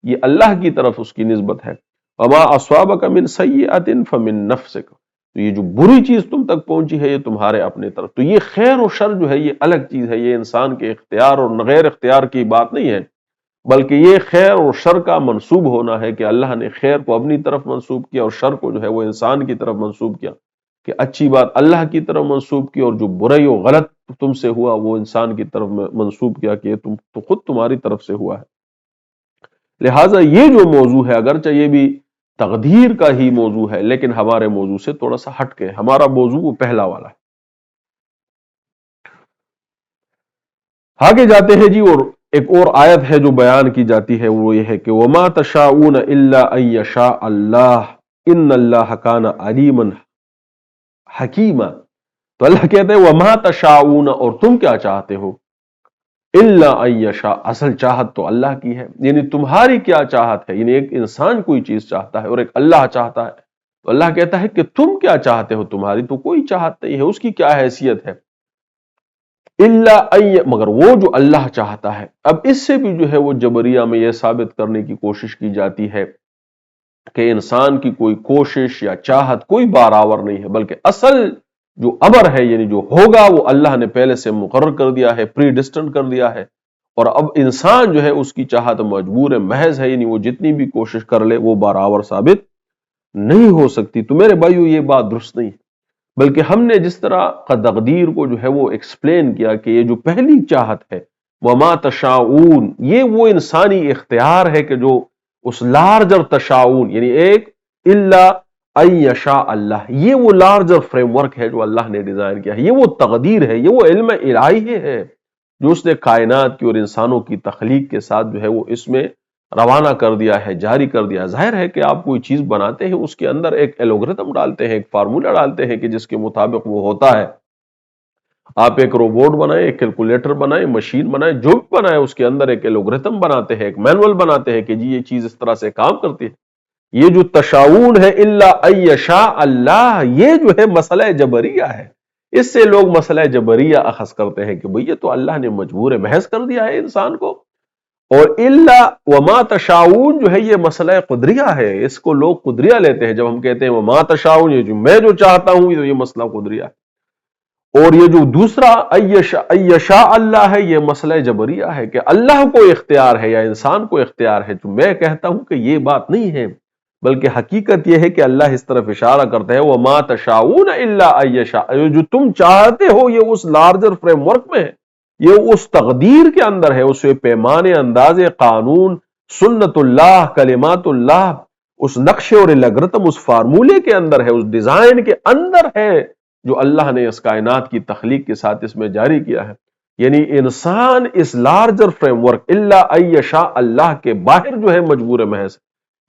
یہ اللہ کی طرف اس کی نسبت ہے۔ وما اصابک من سیئۃ فمن نفسک، تو یہ جو بری چیز تم تک پہنچی ہے یہ تمہارے اپنے طرف، تو یہ خیر و شر جو ہے یہ الگ چیز ہے، یہ انسان کے اختیار اور غیر اختیار کی بات نہیں ہے، بلکہ یہ خیر اور شر کا منسوب ہونا ہے کہ اللہ نے خیر کو اپنی طرف منسوب کیا اور شر کو جو ہے وہ انسان کی طرف منسوب کیا، کہ اچھی بات اللہ کی طرف منسوب کی اور جو برائی و غلط تم سے ہوا وہ انسان کی طرف منسوب کیا کہ تم تو خود تمہاری طرف سے ہوا ہے۔ لہٰذا یہ جو موضوع ہے، اگرچہ یہ بھی تقدیر کا ہی موضوع ہے، لیکن ہمارے موضوع سے تھوڑا سا ہٹ کے، ہمارا موضوع وہ پہلا والا ہے۔ آگے جاتے ہیں جی، اور ایک اور آیت ہے جو بیان کی جاتی ہے، وہ یہ ہے کہ وَمَا تَشَاءُونَ إِلَّا أَن يَشَاءَ اللَّهُ إِنَّ اللَّهَ كَانَ عَلِيمًا حَكِيمًا، تو اللہ کہتے ہیں وَمَا تَشَاءُونَ، اور تم کیا چاہتے ہو، إِلَّا أَن يَشَاءَ، اصل چاہت تو اللہ کی ہے، یعنی تمہاری کیا چاہت ہے، یعنی ایک انسان کوئی چیز چاہتا ہے اور ایک اللہ چاہتا ہے، تو اللہ کہتا ہے کہ تم کیا چاہتے ہو، تمہاری تو کوئی چاہت نہیں ہے، اس کی کیا حیثیت ہے، مگر وہ جو اللہ چاہتا ہے۔ اب اس سے بھی جو ہے وہ جبریہ میں یہ ثابت کرنے کی کوشش کی جاتی ہے کہ انسان کی کوئی کوشش یا چاہت کوئی بارآور نہیں ہے، بلکہ اصل جو امر ہے، یعنی جو ہوگا وہ اللہ نے پہلے سے مقرر کر دیا ہے، پری ڈسٹنٹ کر دیا ہے، اور اب انسان جو ہے اس کی چاہت مجبور ہے محض ہے، یعنی وہ جتنی بھی کوشش کر لے وہ بارآور ثابت نہیں ہو سکتی۔ تو میرے بھائیو یہ بات درست نہیں ہے، بلکہ ہم نے جس طرح تقدیر کو جو ہے وہ ایکسپلین کیا کہ یہ جو پہلی چاہت ہے وما تشاؤون، یہ وہ انسانی اختیار ہے کہ جو اس لارجر تشاؤون، یعنی ایک الا ان یشاء اللہ، یہ وہ لارجر فریم ورک ہے جو اللہ نے ڈیزائن کیا ہے، یہ وہ تقدیر ہے، یہ وہ علم الہی ہے جو اس نے کائنات کی اور انسانوں کی تخلیق کے ساتھ جو ہے وہ اس میں روانہ کر دیا ہے، جاری کر دیا۔ ظاہر ہے کہ آپ کوئی چیز بناتے ہیں، اس کے اندر ایک الگورتھم ڈالتے ہیں، ایک فارمولا ڈالتے ہیں کہ جس کے مطابق وہ ہوتا ہے۔ آپ ایک روبوٹ بنائیں، ایک کیلکولیٹر بنائیں، مشین بنائیں، جو بھی بنائیں، اس کے اندر ایک الگورتھم بناتے ہیں، ایک مینول بناتے ہیں کہ جی یہ چیز اس طرح سے کام کرتی ہے۔ یہ جو تشاؤن ہے الا ان یشاء اللہ، یہ جو ہے مسئلہ جبریہ ہے، اس سے لوگ مسئلہ جبریہ اخذ کرتے ہیں کہ بھئی یہ تو اللہ نے مجبور محض کر دیا ہے انسان کو، اور الا وما تشاؤون جو ہے یہ مسئلہ قدریہ ہے، اس کو لوگ قدریہ لیتے ہیں، جب ہم کہتے ہیں وما تشاؤون، یہ جو میں جو چاہتا ہوں یہ مسئلہ قدریہ ہے، اور یہ جو دوسرا ایشاء اللہ ہے یہ مسئلہ جبریہ ہے کہ اللہ کو اختیار ہے یا انسان کو اختیار ہے، جو میں کہتا ہوں کہ یہ بات نہیں ہے، بلکہ حقیقت یہ ہے کہ اللہ اس طرف اشارہ کرتا ہے وما تشاؤون الا ان یشاء، جو تم چاہتے ہو یہ اس لارجر فریم ورک میں ہے، یہ اس تقدیر کے اندر ہے، اس پیمانے، انداز، قانون، سنت اللہ، کلمات اللہ، اس نقشے اور الگورتھم، اس فارمولے کے اندر ہے، اس ڈیزائن کے اندر ہے جو اللہ نے اس کائنات کی تخلیق کے ساتھ اس میں جاری کیا ہے۔ یعنی انسان اس لارجر فریم ورک الا ان یشاء اللہ کے باہر جو ہے مجبور محض،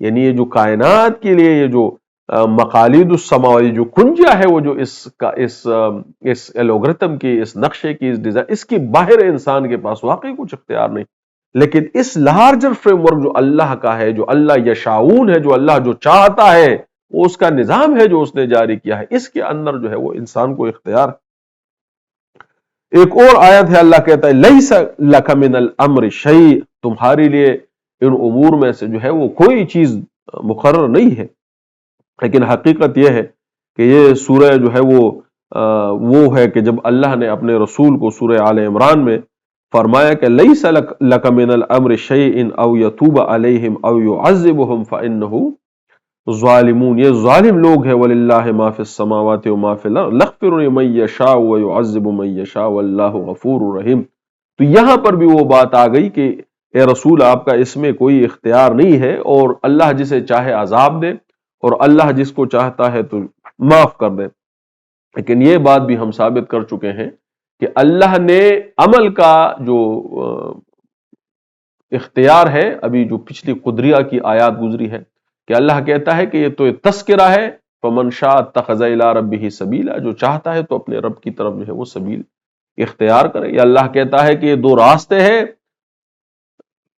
یعنی یہ جو کائنات کے لیے یہ جو مقالید السماوات جو کنجیا ہے، وہ جو اس الگورتھم کی، اس نقشے کی، اس ڈیزائن، اس کی باہر انسان کے پاس واقعی کچھ اختیار نہیں، لیکن اس لارجر فریم ورک جو اللہ کا ہے، جو اللہ یشاؤون ہے، جو اللہ جو چاہتا ہے، وہ اس کا نظام ہے جو اس نے جاری کیا ہے، اس کے اندر جو ہے وہ انسان کو اختیار۔ ایک اور آیت ہے، اللہ کہتا ہے لیس لک من الامر شیء، تمہارے لیے ان امور میں سے جو ہے وہ کوئی چیز مقرر نہیں ہے، لیکن حقیقت یہ ہے کہ یہ سورہ جو ہے وہ ہے کہ جب اللہ نے اپنے رسول کو سورہ آل عمران میں فرمایا کہ لیس لک من الامر شیء او یتوب علیہم او یعذبہم فانہ ظالمون، یہ ظالم لوگ ہیں، وللہ ما فی السماوات وما فی الارض یغفر لمن یشاء ویعذب من یشاء واللہ غفور رحیم۔ تو یہاں پر بھی وہ بات آ گئی کہ اے رسول آپ کا اس میں کوئی اختیار نہیں ہے، اور اللہ جسے چاہے عذاب دے اور اللہ جس کو چاہتا ہے تو معاف کر دے۔ لیکن یہ بات بھی ہم ثابت کر چکے ہیں کہ اللہ نے عمل کا جو اختیار ہے، ابھی جو پچھلی قدریہ کی آیات گزری ہے کہ اللہ کہتا ہے کہ یہ تو تذکرہ ہے، فمن شاء اتخذ الی ربہ سبیلا، جو چاہتا ہے تو اپنے رب کی طرف جو ہے وہ سبیل اختیار کرے۔ یا اللہ کہتا ہے کہ یہ دو راستے ہیں،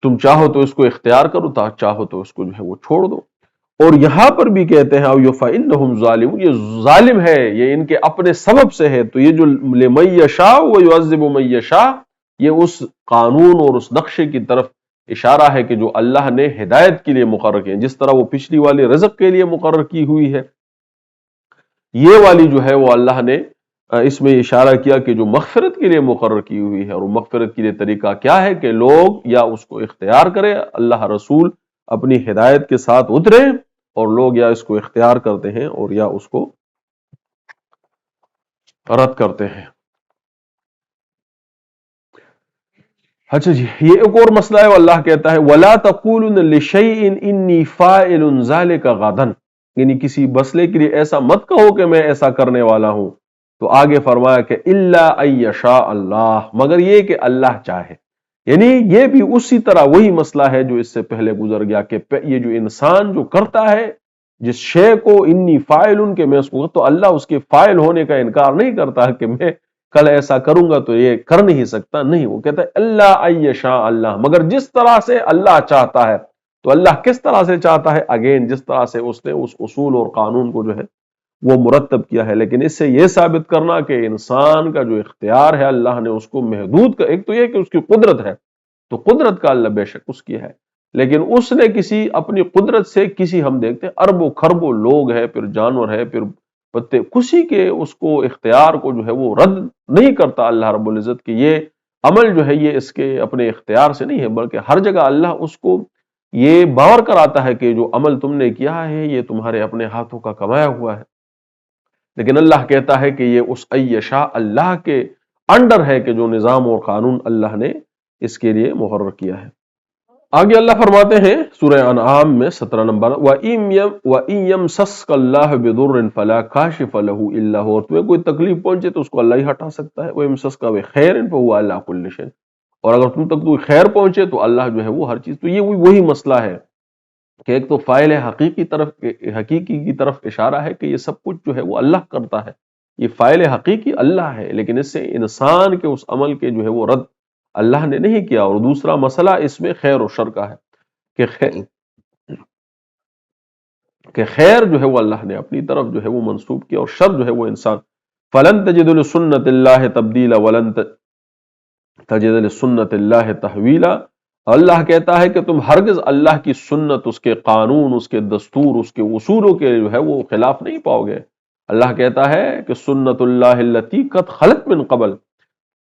تم چاہو تو اس کو اختیار کرو، چاہو تو اس کو جو ہے وہ چھوڑ دو۔ اور یہاں پر بھی کہتے ہیں او فإنہم ظالمون، یہ ظالم ہے، یہ ان کے اپنے سبب سے ہے۔ تو یہ جو لمن یشاء ویعذب من یشاء، یہ اس قانون اور اس نقشے کی طرف اشارہ ہے کہ جو اللہ نے ہدایت کے لیے مقرر کیا، جس طرح وہ پچھلی والی رزق کے لیے مقرر کی ہوئی ہے، یہ والی جو ہے وہ اللہ نے اس میں اشارہ کیا کہ جو مغفرت کے لیے مقرر کی ہوئی ہے۔ اور مغفرت کے لیے طریقہ کیا ہے کہ لوگ یا اس کو اختیار کرے، اللہ رسول اپنی ہدایت کے ساتھ اترے، اور لوگ یا اس کو اختیار کرتے ہیں اور یا اس کو رد کرتے ہیں۔ اچھا جی، یہ ایک اور مسئلہ ہے۔ اللہ کہتا ہے وَلَا تَقُولُنَّ لِشَيْءٍ إِنِّي فَاعِلٌ ذَلِكَ غَدًا، یعنی کسی مسئلے کے لیے ایسا مت کہو کہ میں ایسا کرنے والا ہوں۔ تو آگے فرمایا کہ إِلَّا أَن يَشَاءَ اللَّهُ، مگر یہ کہ اللہ چاہے۔ یعنی یہ بھی اسی طرح وہی مسئلہ ہے جو اس سے پہلے گزر گیا کہ یہ جو انسان جو کرتا ہے جس شے کو انی فاعل کہ میں اس کو، تو اللہ اس کے فاعل ہونے کا انکار نہیں کرتا کہ میں کل ایسا کروں گا تو یہ کر نہیں سکتا، نہیں، وہ کہتا ہے اللہ ان یشاء اللہ، مگر جس طرح سے اللہ چاہتا ہے۔ تو اللہ کس طرح سے چاہتا ہے؟ اگین جس طرح سے اس نے اس اصول اور قانون کو جو ہے وہ مرتب کیا ہے۔ لیکن اس سے یہ ثابت کرنا کہ انسان کا جو اختیار ہے اللہ نے اس کو محدود کا، ایک تو یہ کہ اس کی قدرت ہے، تو قدرت کا اللہ بے شک اس کی ہے، لیکن اس نے کسی اپنی قدرت سے کسی، ہم دیکھتے ہیں اربوں خربوں لوگ ہیں، پھر جانور ہے، پھر پتے، کسی کے اس کو اختیار کو جو ہے وہ رد نہیں کرتا اللہ رب العزت کہ یہ عمل جو ہے یہ اس کے اپنے اختیار سے نہیں ہے، بلکہ ہر جگہ اللہ اس کو یہ باور کراتا ہے کہ جو عمل تم نے کیا ہے یہ تمہارے اپنے ہاتھوں کا کمایا ہوا ہے۔ لیکن اللہ کہتا ہے کہ یہ اس ایشا اللہ کے انڈر ہے کہ جو نظام اور قانون اللہ نے اس کے لیے مقرر کیا ہے۔ آگے اللہ فرماتے ہیں سورہ انعام میں 17 نمبر وَإِن يَمْسَسْكَ اللَّهُ بِضُرٍّ فَلَا كَاشِفَ لَهُ إِلَّا هُوَ، تمہیں کوئی تکلیف پہنچے تو اس کو اللہ ہی ہٹا سکتا ہے، وَيَمْسَسْكَ بِخَيْرٍ فَهُوَ عَلَىٰ كُلِّ شَيْءٍ، اور اگر تم تک کوئی خیر پہنچے تو اللہ جو ہے وہ ہر چیز، تو یہ وہی مسئلہ ہے کہ ایک تو فاعل حقیقی کی طرف اشارہ ہے کہ یہ سب کچھ جو ہے وہ اللہ کرتا ہے، یہ فاعل حقیقی اللہ ہے، لیکن اس سے انسان کے اس عمل کے جو ہے وہ رد اللہ نے نہیں کیا۔ اور دوسرا مسئلہ اس میں خیر و شر کا ہے کہ خیر جو ہے وہ اللہ نے اپنی طرف جو ہے وہ منسوب کیا، اور شر جو ہے وہ انسان۔ فَلَن تَجِدُ لِسُنَّتِ اللَّهِ تَبْدِيلًا وَلَن تَجِدَ لِسُنَّتِ اللَّهِ تَحْوِيلًا، اللہ کہتا ہے کہ تم ہرگز اللہ کی سنت، اس کے قانون، اس کے دستور، اس کے اصولوں کے جو ہے وہ خلاف نہیں پاؤ گے۔ اللہ کہتا ہے کہ سنت اللہ التی قد خلت من قبل،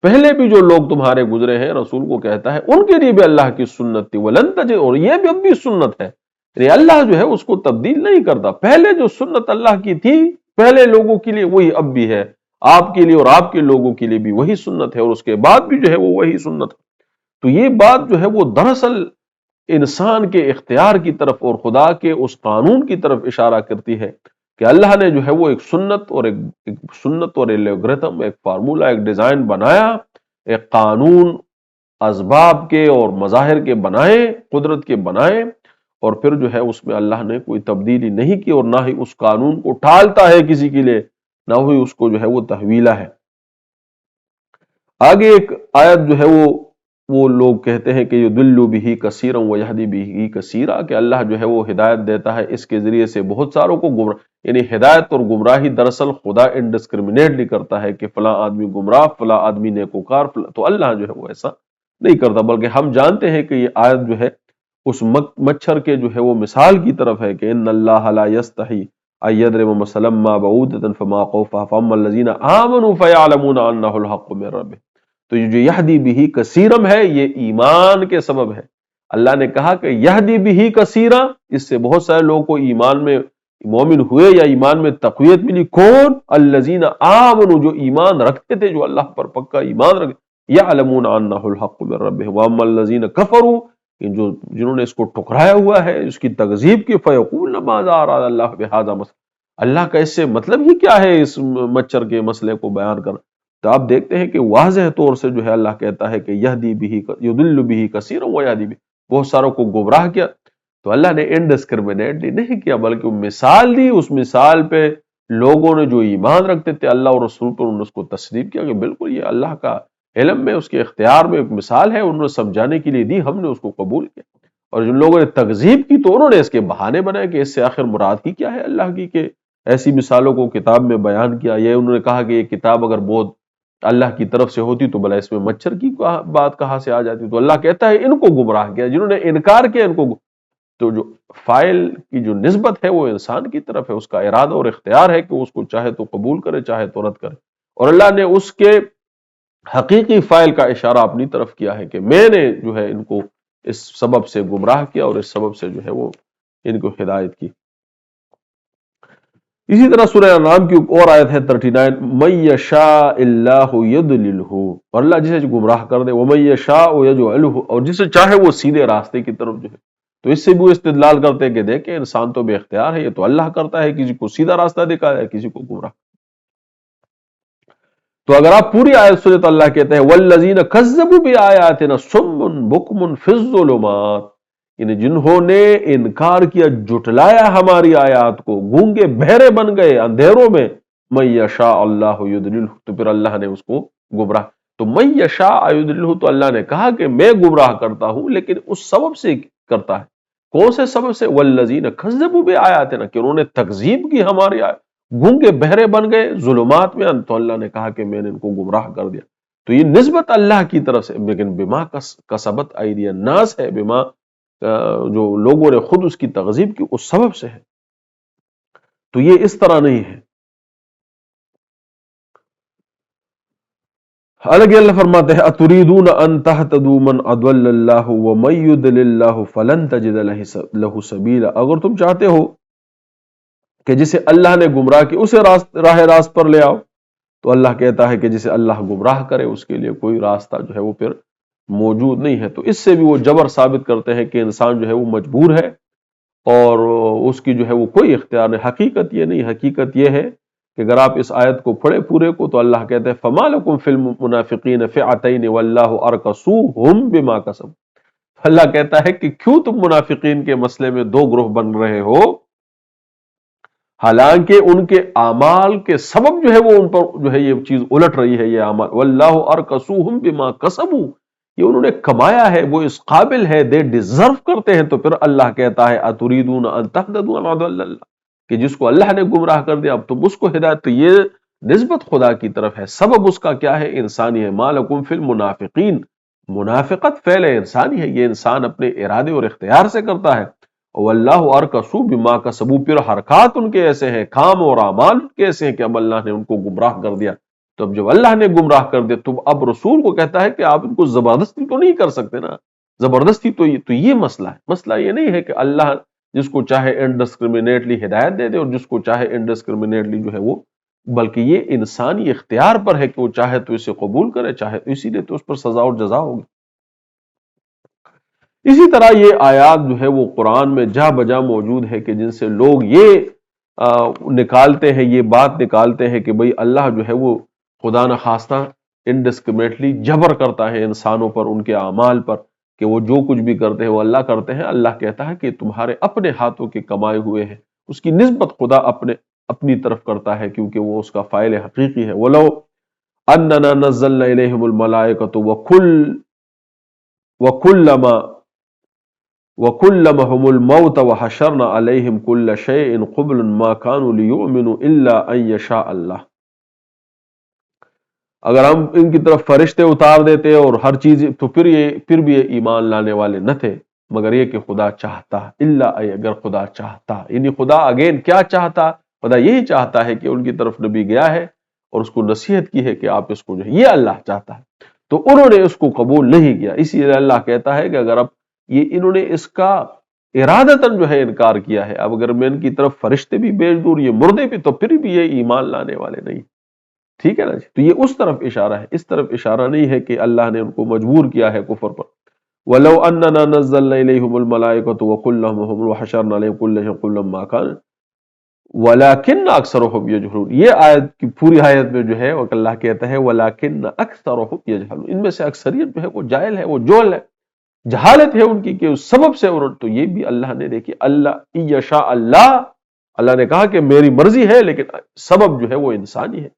پہلے بھی جو لوگ تمہارے گزرے ہیں، رسول کو کہتا ہے ان کے لیے بھی اللہ کی سنت تھی، ولن تجد، اور یہ بھی اب بھی سنت ہے، یعنی اللہ جو ہے اس کو تبدیل نہیں کرتا۔ پہلے جو سنت اللہ کی تھی پہلے لوگوں کے لیے وہی اب بھی ہے، آپ کے لیے اور آپ کے لوگوں کے لیے بھی وہی سنت ہے، اور اس کے بعد بھی جو ہے وہ وہی سنت ہے۔ تو یہ بات جو ہے وہ دراصل انسان کے اختیار کی طرف اور خدا کے اس قانون کی طرف اشارہ کرتی ہے کہ اللہ نے جو ہے وہ ایک سنت اور الگورتھم، ایک فارمولہ، ایک ڈیزائن بنایا، ایک قانون اسباب کے اور مظاہر کے بنائے، قدرت کے بنائے، اور پھر جو ہے اس میں اللہ نے کوئی تبدیلی نہیں کی، اور نہ ہی اس قانون کو ٹالتا ہے کسی کے لیے، نہ ہی اس کو جو ہے وہ تحویلہ ہے۔ آگے ایک آیت جو ہے وہ لوگ کہتے ہیں کہ یضل بہ کثیرا ویہدی بہ کثیرا، کہ اللہ جو ہے وہ ہدایت دیتا ہے اس کے ذریعے سے بہت ساروں کو گمراہ، یعنی ہدایت اور گمراہی دراصل خدا انڈسکرمنیٹلی کرتا ہے کہ فلاں آدمی گمراہ، فلاں آدمی نیکوکار، تو اللہ جو ہے وہ ایسا نہیں کرتا، بلکہ ہم جانتے ہیں کہ یہ آیت جو ہے اس مچھر کے جو ہے وہ مثال کی طرف ہے کہ ان اللہ لا یستحی ان یضرب مثلا ما بعودۃ فما فوقها فاما الذین آمنوا فیعلمون انہ الحق من ربہم، تو یہ جو یہدی بہ کثیرم ہے یہ ایمان کے سبب ہے۔ اللہ نے کہا کہ یہدی بہ کثیرا، اس سے بہت سارے لوگوں کو ایمان میں مومن ہوئے یا ایمان میں تقویت ملی۔ کون؟ الذین آمنوا، جو ایمان رکھتے تھے، جو اللہ پر پکا ایمان رکھتے، یعلمون انہ الحق من ربہم، واما الذین کفروا، جنہوں نے اس کو ٹکرایا ہوا ہے، اس کی تکذیب کی، فیقولون ماذا اراد اللہ بہذا مثلا، اللہ کا اس سے مطلب ہی کیا ہے اس مچھر کے مسئلے کو بیان کر؟ تو آپ دیکھتے ہیں کہ واضح طور سے جو ہے اللہ کہتا ہے کہ یہدی بہ یضل بہ کثیرا ویہدی بہ، بہت ساروں کو گمراہ کیا۔ تو اللہ نے انڈسکرمنیٹلی نہیں کیا، بلکہ مثال دی، اس مثال پہ لوگوں نے جو ایمان رکھتے تھے اللہ اور رسول پر، انہوں نے اس کو تسلیم کیا کہ بالکل یہ اللہ کا علم میں، اس کے اختیار میں ایک مثال ہے، انہوں نے سمجھانے کے لیے دی، ہم نے اس کو قبول کیا۔ اور جن لوگوں نے تکذیب کی تو انہوں نے اس کے بہانے بنائے کہ اس سے آخر مراد ہی کیا ہے اللہ کی، کہ ایسی مثالوں کو کتاب میں بیان کیا۔ یہ انہوں نے کہا کہ یہ کتاب اگر بہت اللہ کی طرف سے ہوتی تو بھلا اس میں مچھر کی بات کہاں سے آ جاتی؟ تو اللہ کہتا ہے ان کو گمراہ کیا، جنہوں نے انکار کیا ان کو۔ تو جو فائل کی جو نسبت ہے وہ انسان کی طرف ہے، اس کا ارادہ اور اختیار ہے کہ اس کو چاہے تو قبول کرے چاہے تو رد کرے، اور اللہ نے اس کے حقیقی فائل کا اشارہ اپنی طرف کیا ہے کہ میں نے جو ہے ان کو اس سبب سے گمراہ کیا اور اس سبب سے جو ہے وہ ان کو ہدایت کی۔ اسی طرح سورہ انعام کی اور آیت ہے 39، مَن یشاء اللہ یضللہ، اور اللہ جسے گمراہ کر دے، وَمَن یشاء یجعلہ، اور جسے چاہے وہ سیدھے راستے کی طرف جو ہے۔ تو اس سے بھی وہ استدلال کرتے ہیں کہ دیکھیں انسان تو بے اختیار ہے، یہ تو اللہ کرتا ہے، کسی کو سیدھا راستہ دکھایا ہے، کسی کو گمراہ۔ تو اگر آپ پوری آیت سنیں تو اللہ کہتے ہیں والذین کذبوا بآیاتنا صم بکم فی الظلمات، یعنی جنہوں نے انکار کیا، جٹلایا ہماری آیات کو، گونگے بہرے بن گئے اندھیروں میں، من یشاء اللہ یضللہ، تو پھر اللہ نے اس کو گمراہ۔ تو من یشاء یضللہ، تو اللہ نے کہا کہ میں گمراہ کرتا ہوں، لیکن اس سبب سے کرتا ہے۔ کون سے سبب سے؟ والذین کذبوا بآیاتنا، کہ انہوں نے تکذیب کی ہماری آیات، گونگے بہرے بن گئے ظلمات میں، تو اللہ نے کہا کہ میں نے ان کو گمراہ کر دیا۔ تو یہ نسبت اللہ کی طرف سے، لیکن بما کسبت ایدی الناس ہے، بما جو لوگوں نے خود اس کی تکذیب کی اس سبب سے ہے۔ تو یہ اس طرح نہیں ہے۔ الگ اللہ فرماتے ہیں اتریدون ان تهتدوا من اضل اللہ ومن یضلل اللہ فلن تجد له سبیلا، اگر تم چاہتے ہو کہ جسے اللہ نے گمراہ کی اسے راہ راست پر لے آؤ، تو اللہ کہتا ہے کہ جسے اللہ گمراہ کرے اس کے لیے کوئی راستہ جو ہے وہ پھر موجود نہیں ہے۔ تو اس سے بھی وہ جبر ثابت کرتے ہیں کہ انسان جو ہے وہ مجبور ہے اور اس کی جو ہے وہ کوئی اختیار نہیں۔ حقیقت یہ نہیں، حقیقت یہ ہے کہ اگر آپ اس آیت کو پڑھے پورے کو تو اللہ کہتے ہیں فما لکم فی المنافقین فئتین واللہ ارکسوہم بما کسبوا، اللہ کہتا ہے کہ کیوں تم منافقین کے مسئلے میں دو گروہ بن رہے ہو، حالانکہ ان کے اعمال کے سبب جو ہے وہ ان پر جو ہے یہ چیز الٹ رہی ہے، یہ اعمال واللہ ارکسوہم بما کسبوا، یہ انہوں نے کمایا ہے، وہ اس قابل ہے، دے ڈیزرو کرتے ہیں۔ تو پھر اللہ کہتا ہے اتریدون ان تهتدوا من اضل اللہ، کہ جس کو اللہ نے گمراہ کر دیا اب تم اس کو ہدایت۔ تو یہ نسبت خدا کی طرف ہے، سبب اس کا کیا ہے؟ انسانی ہے۔ ما لکم فی المنافقین، منافقت فعل انسانی ہے، یہ انسان اپنے ارادے اور اختیار سے کرتا ہے۔ واللہ ارکسوا بما کسبوا، پھر حرکات ان کے ایسے ہیں، کام اور اعمال ان کے ایسے ہیں کہ اب اللہ نے ان کو گمراہ کر دیا۔ تو اب جب اللہ نے گمراہ کر دیا تو اب رسول کو کہتا ہے کہ آپ ان کو زبردستی تو نہیں کر سکتے نا، زبردستی تو یہ مسئلہ ہے۔ مسئلہ یہ نہیں ہے کہ اللہ جس کو چاہے انڈسکرمنیٹلی ہدایت دے دے اور جس کو چاہے انڈسکرمنیٹلی جو ہے وہ، بلکہ یہ انسانی اختیار پر ہے کہ وہ چاہے تو اسے قبول کرے چاہے تو، اسی لیے تو اس پر سزا اور جزا ہوگی۔ اسی طرح یہ آیات جو ہے وہ قرآن میں جا بجا موجود ہے کہ جن سے لوگ یہ نکالتے ہیں، یہ بات نکالتے ہیں کہ بھئی اللہ جو ہے وہ خدا نخواستہ انڈسکرمنیٹلی جبر کرتا ہے انسانوں پر، ان کے اعمال پر، کہ وہ جو کچھ بھی کرتے ہیں وہ اللہ کرتے ہیں۔ اللہ کہتا ہے کہ تمہارے اپنے ہاتھوں کے کمائے ہوئے ہیں، اس کی نسبت خدا اپنی طرف کرتا ہے کیونکہ وہ اس کا فاعل حقیقی ہے۔ وَلَوْ أَنَّنَا نَزَّلْنَا إِلَيْهِمُ الْمَلَائِكَةَ وَكُلَّمَهُمُ الْمَوْتَ وَحَشَرْنَا عَلَيْهِمْ كُلَّ شَيْءٍ قُبْلًا مَا كَانُوا لِيُؤْمِنُوا إِلَّا أَن يَشَاءَ اللَّهُ، اگر ہم ان کی طرف فرشتے اتار دیتے اور ہر چیز، تو پھر بھی یہ ایمان لانے والے نہ تھے مگر یہ کہ خدا چاہتا، اگر خدا چاہتا، یعنی خدا اگین کیا چاہتا؟ خدا یہی چاہتا ہے کہ ان کی طرف نبی گیا ہے اور اس کو نصیحت کی ہے کہ آپ اس کو جو ہے، یہ اللہ چاہتا ہے، تو انہوں نے اس کو قبول نہیں کیا۔ اسی لیے اللہ کہتا ہے کہ اگر اب یہ انہوں نے اس کا ارادتاً جو ہے انکار کیا ہے، اب اگر میں ان کی طرف فرشتے بھی بھیج دوں، یہ مردے بھی، تو پھر بھی یہ ایمان لانے والے نہیں۔ ٹھیک ہے نا جی؟ تو یہ اس طرف اشارہ ہے، اس طرف اشارہ نہیں ہے کہ اللہ نے ان کو مجبور کیا ہے کفر پر۔ وَلَوْ أَنَّنَا نَزَّلْنَا إِلَيْهِمُ الْمَلَائِكَةَ وَكُلَّمَهُمْ وَحَشَرْنَا عَلَيْهِمْ كُلَّ شَيْءٍ قُبْلًا مَا كَانَ وَلَكِنَّ أَكْثَرُهُمْ يَجْهَلُونَ، یہ آیت کی پوری آیت میں جو ہے وہ اللہ کہتا ہے وَلَكِنَّ أَكْثَرُهُمْ يَجْهَلُونَ، ان میں سے اکثریت جو ہے وہ جاہل ہے، وہ جہل ہے، جہالت ہے ان کی کہ اس سبب سے انہوں، تو یہ بھی اللہ نے دیکھی اللہ یشاء اللہ، اللہ نے کہا کہ میری مرضی ہے، لیکن سبب جو ہے وہ انسانی ہے،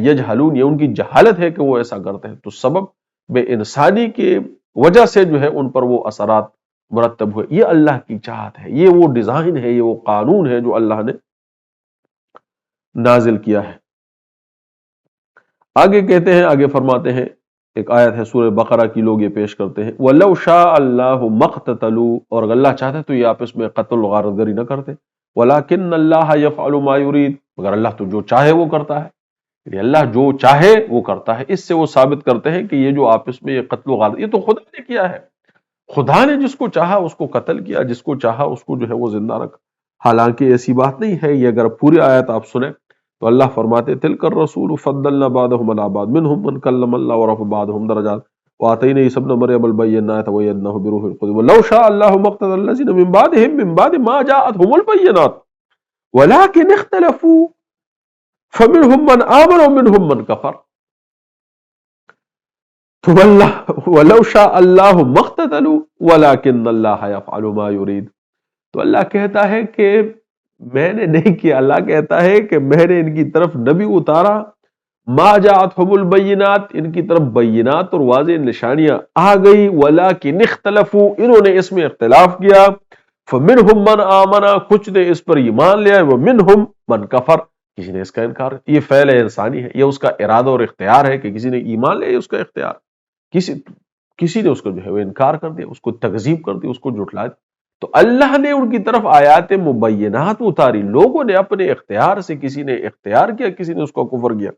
یجہلون، یہ ان کی جہالت ہے کہ وہ ایسا کرتے ہیں، تو سبب بے انسانی کی وجہ سے جو ہے ان پر وہ اثرات مرتب ہوئے، یہ اللہ کی چاہت ہے، یہ وہ ڈیزائن ہے، یہ وہ قانون ہے جو اللہ نے نازل کیا ہے۔ آگے کہتے ہیں، آگے فرماتے ہیں، ایک آیت ہے سورہ بقرہ کی، لوگ یہ پیش کرتے ہیں وَلَوْ شَاءَ اللَّهُ مَقْتَتَلُوا، اور اگر اللہ چاہتے تو یہ آپس میں قتل و غارت گری نہ کرتے، وَلَكِنَّ اللَّهَ يَفْعَلُ مَا يُرِيدُ، مگر اللہ تو جو چاہے وہ کرتا ہے، یعنی اللہ جو چاہے وہ کرتا ہے۔ اس سے وہ ثابت کرتے ہیں کہ یہ جو آپس میں یہ قتل و غارت، یہ تو خدا نے کیا ہے، خدا نے جس کو چاہا اس کو قتل کیا، جس کو چاہا اس کو جو ہے وہ زندہ رکھا، حالانکہ ایسی بات نہیں ہے۔ یہ اگر پوری آیت آپ سنیں تو اللہ فرماتے تلک الرسول فضلنا بعضهم على بعض منهم من كلم الله ورفع بعضهم درجات وآتينا عيسى ابن مريم البينات وأيدناه بروح القدس ولو شاء الله ما اقتتل الذين من بعد ما جاءتهم البينات ولكن اختلفوا فمنهم من آمن ومنهم من كفر ولو شاء الله ما اقتتلوا ولكن الله يفعل ما يريد، تو اللہ کہتا ہے کہ میں نے نہیں کیا، اللہ کہتا ہے کہ میں نے ان کی طرف نبی اتارا، ما جاءتهم البینات، ان کی طرف بینات اور واضح نشانیاں آ گئی، ولکن اختلفوا، انہوں نے اس میں اختلاف کیا، فمنہم من آمنا، کچھ نے اس پر ایمان لیا، ومنہم من کفر، کسی نے اس کا انکار۔ یہ فعل انسانی ہے، یہ اس کا ارادہ اور اختیار ہے کہ کسی نے ایمان لیا، یہ اس کا اختیار، کسی نے اس کو جو ہے وہ انکار کر دیا، اس کو تکذیب کر دی، اس کو جھٹلا دیا۔ تو اللہ نے ان کی طرف آیات مبینات اتاری، لوگوں نے اپنے اختیار سے، کسی نے اختیار کیا، کسی نے اس کو کفر کیا۔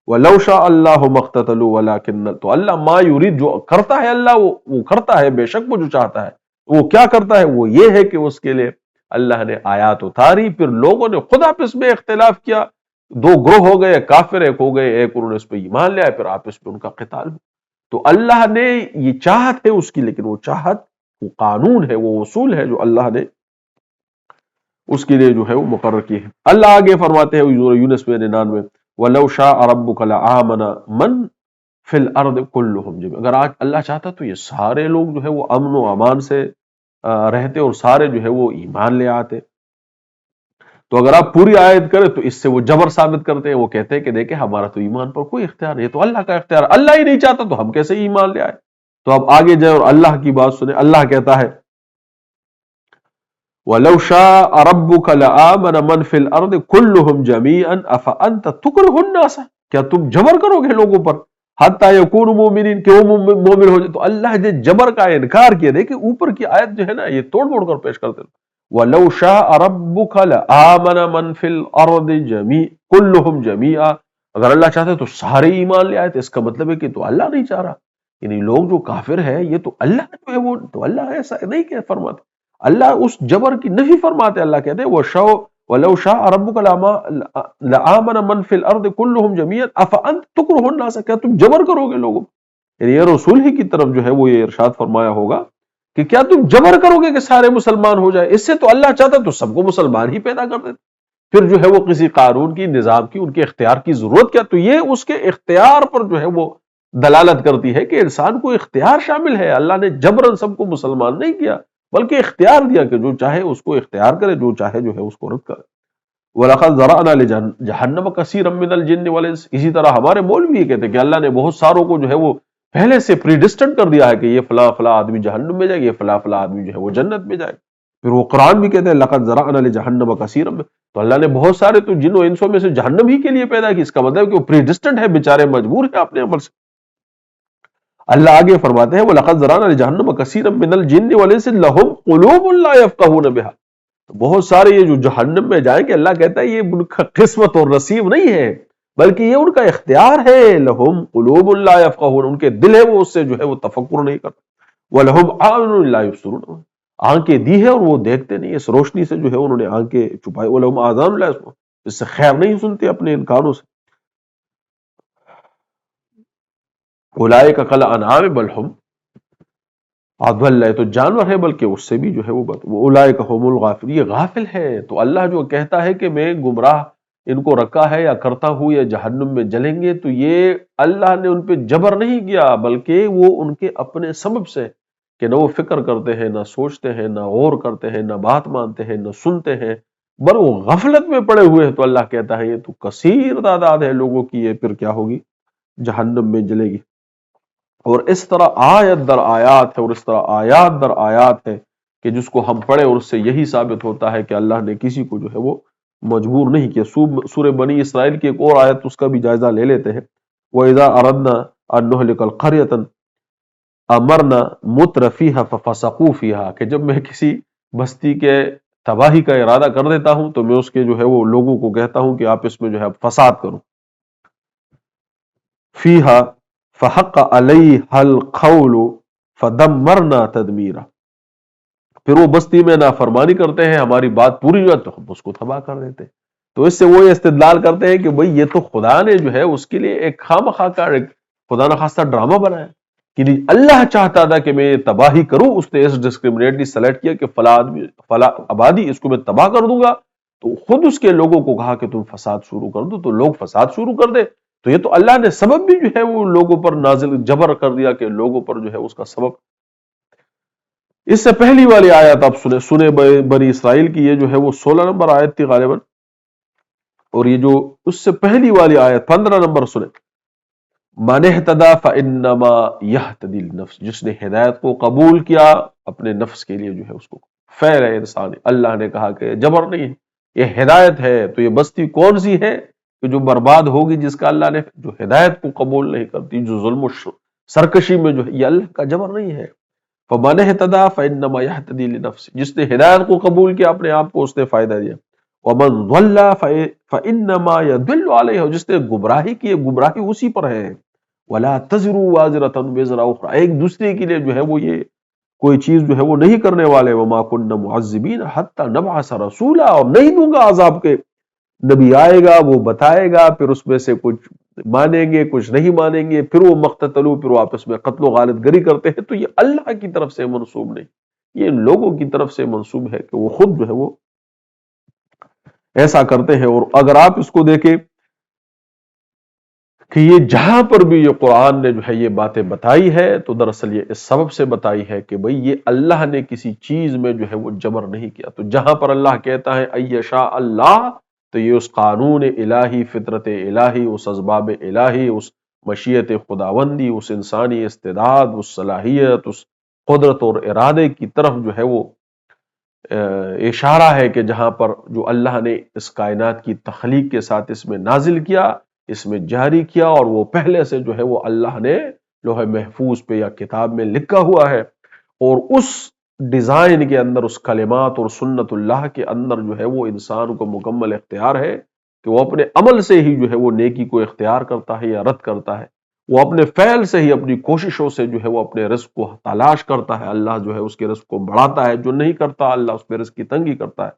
وَلَوْ شَاءَ اللَّهُ مَا اقْتَتَلُوا وَلَٰكِنَّ، تو اللہ ما یرید، جو کرتا ہے اللہ وہ کرتا ہے، بے شک وہ جو چاہتا ہے وہ کیا کرتا ہے، وہ یہ ہے کہ اس کے لیے اللہ نے آیات اتاری، پھر لوگوں نے خود آپس میں اختلاف کیا، دو گروہ ہو گئے، کافر ایک ہو گئے، ایک انہوں نے اس پہ ایمان لیا، پھر آپس میں ان کا قتال ہوا۔ تو اللہ نے یہ چاہت ہے اس کی، لیکن وہ چاہت وہ قانون ہے، وہ اصول ہے جو اللہ نے اس کے لیے جو ہے وہ مقرر کی ہے۔ اللہ آگے فرماتے ہیں سورہ یونس میں 99 وَلَوْ شَاءَ رَبُّكَ لَآمَنَ مَنْ فِي الْأَرْضِ كُلُّهُمْ جَمِيعًا، اگر آج اللہ چاہتا تو یہ سارے لوگ جو ہے وہ امن و امان سے رہتے اور سارے جو ہے وہ ایمان لے آتے۔ تو اگر آپ پوری آیت کریں تو اس سے وہ جبر ثابت کرتے ہیں، وہ کہتے ہیں کہ دیکھیں ہمارا تو ایمان پر کوئی اختیار نہیں، یہ تو اللہ کا اختیار، اللہ ہی نہیں چاہتا تو ہم کیسے ایمان لے آئے۔ تو اب آگے جائے اور اللہ کی بات سنیں، اللہ کہتا ہے وَلَوْ شَاءَ رَبُّكَ لَآمَنَ مَنْ فِي الْأَرْضِ كُلُّهُمْ جَمِيعًا أَفَأَنْتَ تُكْرِهُ النَّاسَ، کیا تم جبر کرو گے لوگوں پر، حَتَّى يَكُونُوا مُؤْمِنِينَ، کہ وہ مومن ہو جائے۔ تو اللہ نے جبر کا انکار کیا۔ دیکھیں اوپر کی آیت جو ہے نا یہ توڑ موڑ کر پیش کرتے ہیں، وَلَوْ شَاءَ رَبُّكَ لَآمَنَ مَنْ فِي الْأَرْضِ كُلُّهُمْ جَمِيعًا، اگر اللہ چاہتے تو سارے ایمان لے آئے، تو اس کا مطلب ہے کہ تو اللہ نہیں چاہ رہا، یعنی لوگ جو کافر ہے یہ تو اللہ جو ہے وہ تو اللہ ایسا نہیں کہ فرماتے، اللہ اس جبر کی نفی فرماتے۔ اللہ کہتے ہیں وَلَوْ شَاءَ رَبُّكَ لَآمَنَ مَنْ فِي الْأَرْضِ كُلُّهُمْ جَمِيعًا أَفَأَنْتَ تُكْرِهُ النَّاسَ، کیا تم جبر کرو گے لوگوں، یعنی یہ رسول ہی کی طرف جو ہے وہ یہ ارشاد فرمایا ہوگا کہ کیا تم جبر کرو گے کہ سارے مسلمان ہو جائے۔ اس سے تو اللہ چاہتا تو سب کو مسلمان ہی پیدا کر دیتا، پھر جو ہے وہ کسی قانون کی، نظام کی، ان کے اختیار کی ضرورت کیا؟ تو یہ اس کے اختیار پر جو ہے وہ دلالت کرتی ہے کہ انسان کو اختیار شامل ہے، اللہ نے جبرن سب کو مسلمان نہیں کیا بلکہ اختیار دیا کہ جو چاہے اس کو اختیار کرے، جو چاہے جو ہے اس کو رد کرے۔ وَلَقَدْ ذَرَأْنَا لِجَهَنَّمَ كَثِيرًا مِنَ الْجِنِّ وَالْإِنسِ، اسی طرح ہمارے مولوی یہ کہتے ہیں کہ اللہ نے بہت ساروں کو جو ہے وہ پہلے سے پریڈسٹنٹ کر دیا ہے کہ یہ فلاں فلاں آدمی جہنم میں جائے گا، یہ فلاں فلاں آدمی جو ہے وہ جنت میں جائے گا۔ پھر وہ قرآن بھی کہتے ہیں لَقَدْ ذَرَأْنَا لِجَهَنَّمَ كَثِيرًا، تو اللہ نے بہت سارے تو جن و انسوں میں سے جہنم ہی کے لیے پیدا کی، اس کا مطلب ہے کہ وہ پریڈسٹنٹ ہے، بیچارے مجبور ہیں اپنے عمل سے۔ اللہ آگے فرماتے ہیں وَلَقَدْ ذَرَأْنَا لِجَهَنَّمَ كَثِيرًا مِنَ الْجِنِّ وَالْإِنسِ لَهُمْ قُلُوبٌ لَا يَفْقَهُونَ بِهَا، تو بہت سارے یہ جو جہنم میں جائیں گے، اللہ کہتا ہے یہ ان کا قسمت اور نصیب نہیں ہے بلکہ یہ ان کا اختیار ہے۔ لَهُمْ قُلُوبٌ لَا يَفْقَهُونَ، ان کے دل ہے وہ اس سے جو ہے وہ تفکر نہیں کرتے، وَلَهُمْ أَعْيُنٌ لَا يُبْصِرُونَ، آنکھیں دی ہے اور وہ دیکھتے نہیں، اس روشنی سے جو ہے انہوں نے آنکھیں چھپائی، وَلَهُمْ آذَانٌ لَا يَسْمَعُونَ، اس سے خیر نہیں سنتے اپنے ان کانوں سے، اولئک کالانعام بل ہم اضل ہے تو جانور ہے، بلکہ اس سے بھی جو ہے وہ اولئک هم الغافلون، یہ غافل ہے۔ تو اللہ جو کہتا ہے کہ میں گمراہ ان کو رکھا ہے یا کرتا ہوں یا جہنم میں جلیں گے، تو یہ اللہ نے ان پہ جبر نہیں کیا، بلکہ وہ ان کے اپنے سبب سے، کہ نہ وہ فکر کرتے ہیں، نہ سوچتے ہیں، نہ غور کرتے ہیں، نہ بات مانتے ہیں، نہ سنتے ہیں، بل وہ غفلت میں پڑے ہوئے ہیں۔ تو اللہ کہتا ہے یہ تو کثیر تعداد ہے لوگوں کی، یہ پھر کیا ہوگی؟ جہنم میں جلے گی۔ اور اس طرح آیت در آیات ہے، اور اس طرح آیات در آیات ہے کہ جس کو ہم پڑھے اور اس سے یہی ثابت ہوتا ہے کہ اللہ نے کسی کو جو ہے وہ مجبور نہیں کیا۔ سورہ بنی اسرائیل کی ایک اور آیت، اس کا بھی جائزہ لے لیتے ہیں۔ وَإِذَا أَرَدْنَا أَن نُهْلِكَ الْقَرْيَةَ أَمَرْنَا مُتْرَ فِيهَا فَفَسَقُوا فِيهَا، کہ جب میں کسی بستی کے تباہی کا ارادہ کر دیتا ہوں تو میں اس کے جو ہے وہ لوگوں کو کہتا ہوں کہ آپ اس میں جو ہے فساد کرو۔ فِيهَا فحق علیہ القول فدمرنا تدمیرا، پھر وہ بستی میں نافرمانی کرتے ہیں، ہماری بات پوری جو ہے تو ہم اس کو تباہ کر دیتے ہیں۔ تو اس سے وہ یہ استدلال کرتے ہیں کہ بھئی یہ تو خدا نے جو ہے اس کے لیے ایک خواہ کا ایک خدا نخواستہ ڈرامہ بنایا کہ اللہ چاہتا تھا کہ میں تباہی کروں، اس نے اس ڈسکرمنیٹلی سلیکٹ کیا کہ فلاں آدمی فلاں آبادی اس کو میں تباہ کر دوں گا، تو خود اس کے لوگوں کو کہا کہ تم فساد شروع کر دو، تو لوگ فساد شروع کر دے۔ تو یہ تو اللہ نے سبب بھی جو ہے وہ لوگوں پر نازل جبر کر دیا کہ لوگوں پر جو ہے اس کا سبب۔ اس سے پہلی والی آیت آپ سنے بنی اسرائیل کی، یہ جو ہے وہ 16 نمبر آیت تھی غالباً، اور یہ جو اس سے پہلی والی آیت 15 نمبر سنے، من اہتدی فانما یہتدی لنفس، جس نے ہدایت کو قبول کیا اپنے نفس کے لیے جو ہے اس کو فعل ہے انسان۔ اللہ نے کہا کہ جبر نہیں ہے، یہ ہدایت ہے۔ تو یہ بستی کون سی ہے کہ جو برباد ہوگی؟ جس کا اللہ نے جو ہدایت کو قبول نہیں کرتی، جو ظلم و سرکشی میں جو ہے، یہ اللہ کا جبر نہیں ہے۔ فمن اہتدی فانما یہتدی لنفسہ، جس نے ہدایت کو قبول کیا اپنے آپ کو اس نے فائدہ دیا۔ ومن ضل فانما يضل علیہ، جس نے گمراہی کی، گمراہی اسی پر ہے۔ ولا تزر وازرة وزر اخرى، ایک دوسرے کے لیے جو ہے وہ یہ کوئی چیز جو ہے وہ نہیں کرنے والے۔ وما كنا معذبین حتى نبعث رسولا، اور نہیں دوں گا عذاب کے، نبی آئے گا وہ بتائے گا، پھر اس میں سے کچھ مانیں گے کچھ نہیں مانیں گے، پھر وہ مقتتلو، پھر وہ آپس میں قتل و غارت گری کرتے ہیں۔ تو یہ اللہ کی طرف سے منسوب نہیں، یہ ان لوگوں کی طرف سے منسوب ہے کہ وہ خود جو ہے وہ ایسا کرتے ہیں۔ اور اگر آپ اس کو دیکھیں کہ یہ جہاں پر بھی یہ قرآن نے جو ہے یہ باتیں بتائی ہے، تو دراصل یہ اس سبب سے بتائی ہے کہ بھئی یہ اللہ نے کسی چیز میں جو ہے وہ جبر نہیں کیا۔ تو جہاں پر اللہ کہتا ہے ایشاء اللہ، تو یہ اس قانون الہی، فطرت الہی، اس اسباب الہی، اس مشیت خداوندی، اس انسانی استعداد، اس صلاحیت، اس قدرت اور ارادے کی طرف جو ہے وہ اشارہ ہے کہ جہاں پر جو اللہ نے اس کائنات کی تخلیق کے ساتھ اس میں نازل کیا، اس میں جاری کیا، اور وہ پہلے سے جو ہے وہ اللہ نے لوح محفوظ پہ یا کتاب میں لکھا ہوا ہے، اور اس ڈیزائن کے اندر، اس کلمات اور سنت اللہ کے اندر جو ہے وہ انسان کو مکمل اختیار ہے کہ وہ اپنے عمل سے ہی جو ہے وہ نیکی کو اختیار کرتا ہے یا رد کرتا ہے، وہ اپنے فعل سے ہی، اپنی کوششوں سے جو ہے وہ اپنے رزق کو تلاش کرتا ہے، اللہ جو ہے اس کے رزق کو بڑھاتا ہے، جو نہیں کرتا اللہ اس کے رزق کی تنگی کرتا ہے۔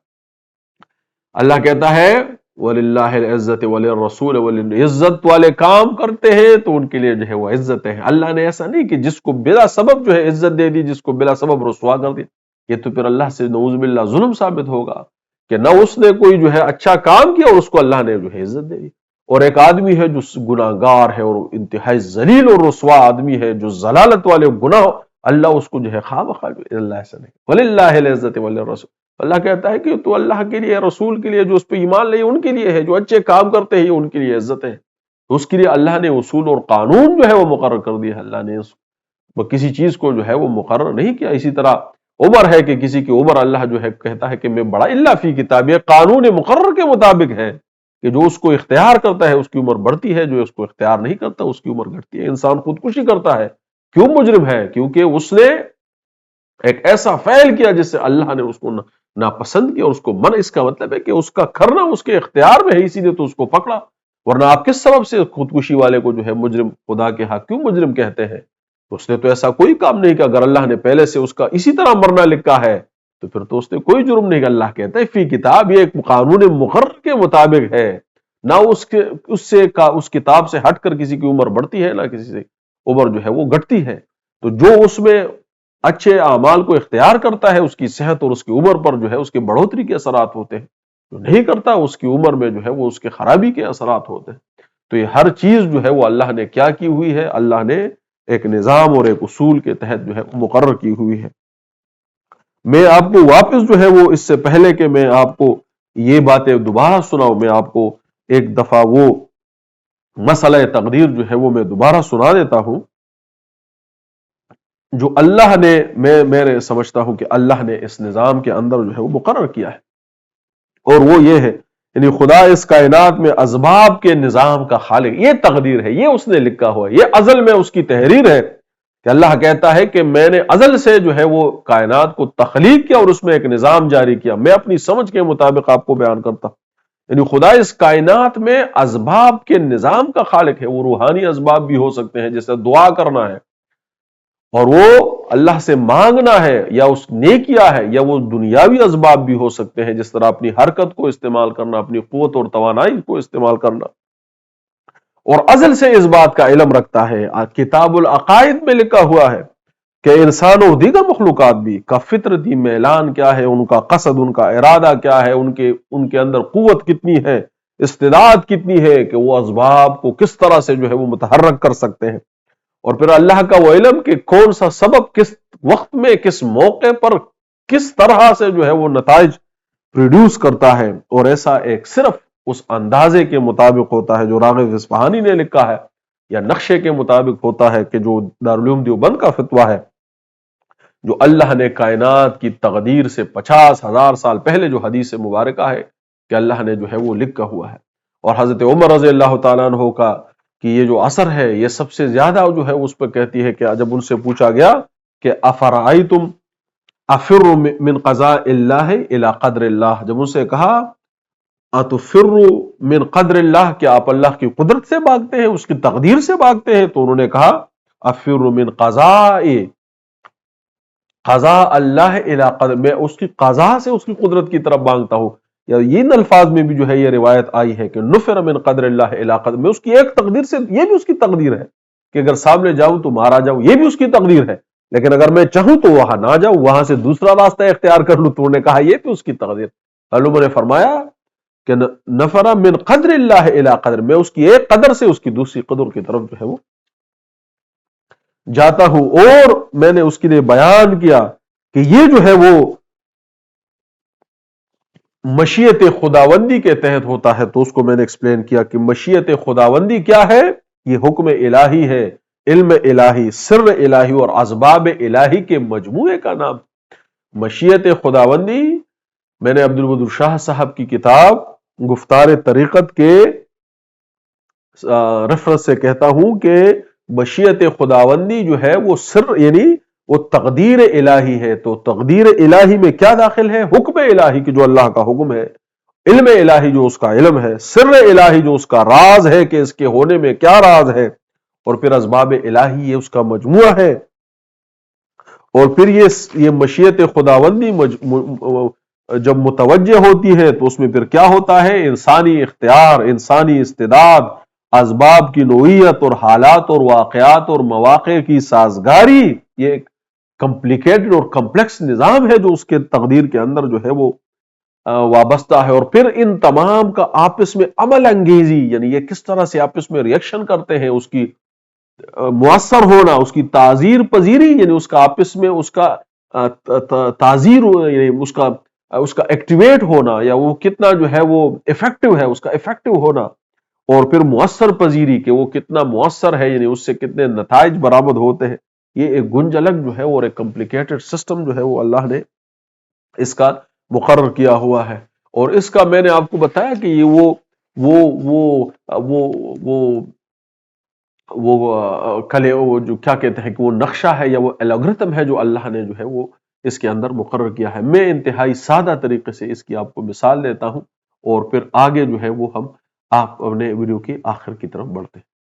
اللہ کہتا ہے وَلِلَّهِ الْعِزَّةِ وَلِلرَّسُولِ عزت والے کام کرتے ہیں تو ان کے لیے جو ہے وہ عزت ہے۔ اللہ نے ایسا نہیں کہ جس کو بلا سبب جو ہے عزت دے دی، جس کو بلا سبب رسوا کر دیا، یہ تو پھر اللہ سے نعوذ باللہ ظلم ثابت ہوگا کہ نہ اس نے کوئی جو ہے اچھا کام کیا اور اس کو اللہ نے جو ہے عزت دے دی۔ اور ایک آدمی ہے جو گناہگار ہے اور انتہائی ذلیل اور رسوا آدمی ہے، جو ضلالت والے گناہ، اللہ اس کو جو ہے خواہ بخواہ اللہ ایسا نہیں۔ وَلِلَّهِ الْعِزَّةِ وَلِلرَّسُولِ، اللہ کہتا ہے کہ تو اللہ کے لیے، رسول کے لیے، جو اس پہ ایمان لے ان کے لیے ہے، جو اچھے کام کرتے ہیں ان کے لیے عزت ہے۔ تو اس کے لیے اللہ نے اصول اور قانون جو ہے وہ مقرر کر دیا ہے، اللہ نے کسی چیز کو جو ہے وہ مقرر نہیں کیا۔ اسی طرح عمر ہے کہ کسی کی عمر اللہ جو ہے کہتا ہے کہ میں بڑا اللہ فی کتاب، یہ قانون مقرر کے مطابق ہے کہ جو اس کو اختیار کرتا ہے اس کی عمر بڑھتی ہے، جو اس کو اختیار نہیں کرتا اس کی عمر گھٹتی ہے۔ انسان خودکشی کرتا ہے کیوں مجرم ہے؟ کیونکہ اس نے ایک ایسا فعل کیا جس سے اللہ نے اس کو ناپسند کیا اور اس کو منع۔ اس کا مطلب ہے کہ اس کا کرنا اس کے اختیار میں ہے، اسی لیے تو اس کو پکڑا، ورنہ آپ کس سبب سے خودکشی والے کو جو ہے مجرم خدا کے ہاں کیوں مجرم کہتے ہیں؟ اس نے تو ایسا کوئی کام نہیں کیا۔ اگر اللہ نے پہلے سے اس کا اسی طرح مرنا لکھا ہے تو پھر تو اس نے کوئی جرم نہیں کیا۔ اللہ کہتا ہے فی کتاب، یہ ایک قانون مقرر کے مطابق ہے، نہ اس کتاب سے ہٹ کر کسی کی عمر بڑھتی ہے، نہ کسی سے عمر جو ہے وہ گھٹتی ہے۔ تو جو اس میں اچھے اعمال کو اختیار کرتا ہے اس کی صحت اور اس کی عمر پر جو ہے اس کے بڑھوتری کے اثرات ہوتے ہیں، جو نہیں کرتا اس کی عمر میں جو ہے وہ اس کے خرابی کے اثرات ہوتے ہیں۔ تو یہ ہر چیز جو ہے وہ اللہ نے کیا کی ہوئی ہے، اللہ نے ایک نظام اور ایک اصول کے تحت جو ہے مقرر کی ہوئی ہے۔ میں آپ کو واپس جو ہے وہ اس سے پہلے کہ میں آپ کو یہ باتیں دوبارہ سناؤں، میں آپ کو ایک دفعہ وہ مسئلہ تقدیر جو ہے وہ میں دوبارہ سنا دیتا ہوں جو اللہ نے، میں سمجھتا ہوں کہ اللہ نے اس نظام کے اندر جو ہے وہ مقرر کیا ہے، اور وہ یہ ہے، یعنی خدا اس کائنات میں اسباب کے نظام کا خالق، یہ تقدیر ہے، یہ اس نے لکھا ہوا ہے، یہ ازل میں اس کی تحریر ہے کہ اللہ کہتا ہے کہ میں نے ازل سے جو ہے وہ کائنات کو تخلیق کیا اور اس میں ایک نظام جاری کیا، میں اپنی سمجھ کے مطابق آپ کو بیان کرتا ہوں۔ یعنی خدا اس کائنات میں اسباب کے نظام کا خالق ہے، وہ روحانی اسباب بھی ہو سکتے ہیں جیسے دعا کرنا ہے اور وہ اللہ سے مانگنا ہے، یا اس نیکیا ہے، یا وہ دنیاوی اسباب بھی ہو سکتے ہیں جس طرح اپنی حرکت کو استعمال کرنا، اپنی قوت اور توانائی کو استعمال کرنا، اور ازل سے اس بات کا علم رکھتا ہے۔ کتاب العقائد میں لکھا ہوا ہے کہ انسان اور دیگر مخلوقات بھی کا فطرتی میلان کیا ہے، ان کا قصد، ان کا ارادہ کیا ہے، ان کے اندر قوت کتنی ہے، استعداد کتنی ہے کہ وہ اسباب کو کس طرح سے جو ہے وہ متحرک کر سکتے ہیں، اور پھر اللہ کا وہ علم کہ کون سا سبب کس وقت میں کس موقع پر کس طرح سے جو ہے وہ نتائج پروڈیوس کرتا ہے، اور ایسا ایک صرف اس اندازے کے مطابق ہوتا ہے جو راغب اصفہانی نے لکھا ہے، یا نقشے کے مطابق ہوتا ہے کہ جو دارالعلوم دیوبند کا فتویٰ ہے، جو اللہ نے کائنات کی تقدیر سے 50,000 سال پہلے جو حدیث مبارکہ ہے کہ اللہ نے جو ہے وہ لکھا ہوا ہے۔ اور حضرت عمر رضی اللہ تعالیٰ عنہ کا کہ یہ جو اثر ہے یہ سب سے زیادہ جو ہے اس پہ کہتی ہے کہ جب ان سے پوچھا گیا کہ افرأیتم افر من قضاء اللہ الی قدر اللہ، جب ان سے کہا اتفر من قدر اللہ، کہ آپ اللہ کی قدرت سے بھاگتے ہیں، اس کی تقدیر سے بھاگتے ہیں، تو انہوں نے کہا افر من قضاء اللہ الی قدر، میں اس کی قضاء سے اس کی قدرت کی طرف بھاگتا ہوں، یا ان الفاظ میں بھی جو ہے یہ روایت آئی ہے کہ نفر من قدر اللہ الی قدر، میں اس کی ایک تقدیر سے، یہ بھی اس کی تقدیر ہے کہ اگر سامنے جاؤں تو مارا جاؤں، یہ بھی اس کی تقدیر ہے، لیکن اگر میں چاہوں تو وہاں نہ جاؤں، وہاں سے دوسرا راستہ اختیار کر لوں، تو انہوں نے کہا یہ بھی اس کی تقدیر۔ علماء نے فرمایا کہ نفر من قدر اللہ الی قدر، میں اس کی ایک قدر سے اس کی دوسری قدر کی طرف جو ہے وہ جاتا ہوں، اور میں نے اس کے لیے بیان کیا کہ یہ جو ہے وہ مشیت خداوندی کے تحت ہوتا ہے، تو اس کو میں نے ایکسپلین کیا کہ مشیت خداوندی کیا ہے، یہ حکم الہی ہے، علم الہی، سر الہی اور اسباب الہی کے مجموعے کا نام مشیت خداوندی۔ میں نے عبدالودود شاہ صاحب کی کتاب گفتار طریقت کے ریفرنس سے کہتا ہوں کہ مشیت خداوندی جو ہے وہ سر، یعنی وہ تقدیر الہی ہے، تو تقدیر الہی میں کیا داخل ہے؟ حکم الہی کی جو اللہ کا حکم ہے، علم الہی جو اس کا علم ہے، سر الہی جو اس کا راز ہے کہ اس کے ہونے میں کیا راز ہے، اور پھر اسباب الہی یہ اس کا مجموعہ ہے، اور پھر یہ مشیت خداوندی جب متوجہ ہوتی ہے تو اس میں پھر کیا ہوتا ہے؟ انسانی اختیار، انسانی استعداد، اسباب کی نوعیت اور حالات اور واقعات اور مواقع کی سازگاری، یہ ایک کمپلیکیٹڈ اور کمپلیکس نظام ہے جو اس کے تقدیر کے اندر جو ہے وہ وابستہ ہے، اور پھر ان تمام کا آپس میں عمل انگیزی، یعنی یہ کس طرح سے آپس میں ریئیکشن کرتے ہیں، اس کی مؤثر ہونا، اس کی تعزیر پذیری، یعنی اس کا آپس میں اس کا تعزیر، یعنی اس کا ایکٹیویٹ ہونا، یا وہ کتنا جو ہے وہ افیکٹو ہے، اس کا افیکٹو ہونا، اور پھر مؤثر پذیری کہ وہ کتنا مؤثر ہے، یعنی اس سے کتنے نتائج برآمد ہوتے ہیں، یہ ایک گنجلک جو ہے اور ایک کمپلیکیٹڈ سسٹم جو ہے وہ اللہ نے اس کا مقرر کیا ہوا ہے۔ اور اس کا میں نے آپ کو بتایا کہ یہ وہ جو کیا کہتے ہیں کہ وہ نقشہ ہے یا وہ الگورتھم ہے جو اللہ نے جو ہے وہ اس کے اندر مقرر کیا ہے۔ میں انتہائی سادہ طریقے سے اس کی آپ کو مثال دیتا ہوں، اور پھر آگے جو ہے وہ ہم اپنے ویڈیو کے آخر کی طرف بڑھتے ہیں۔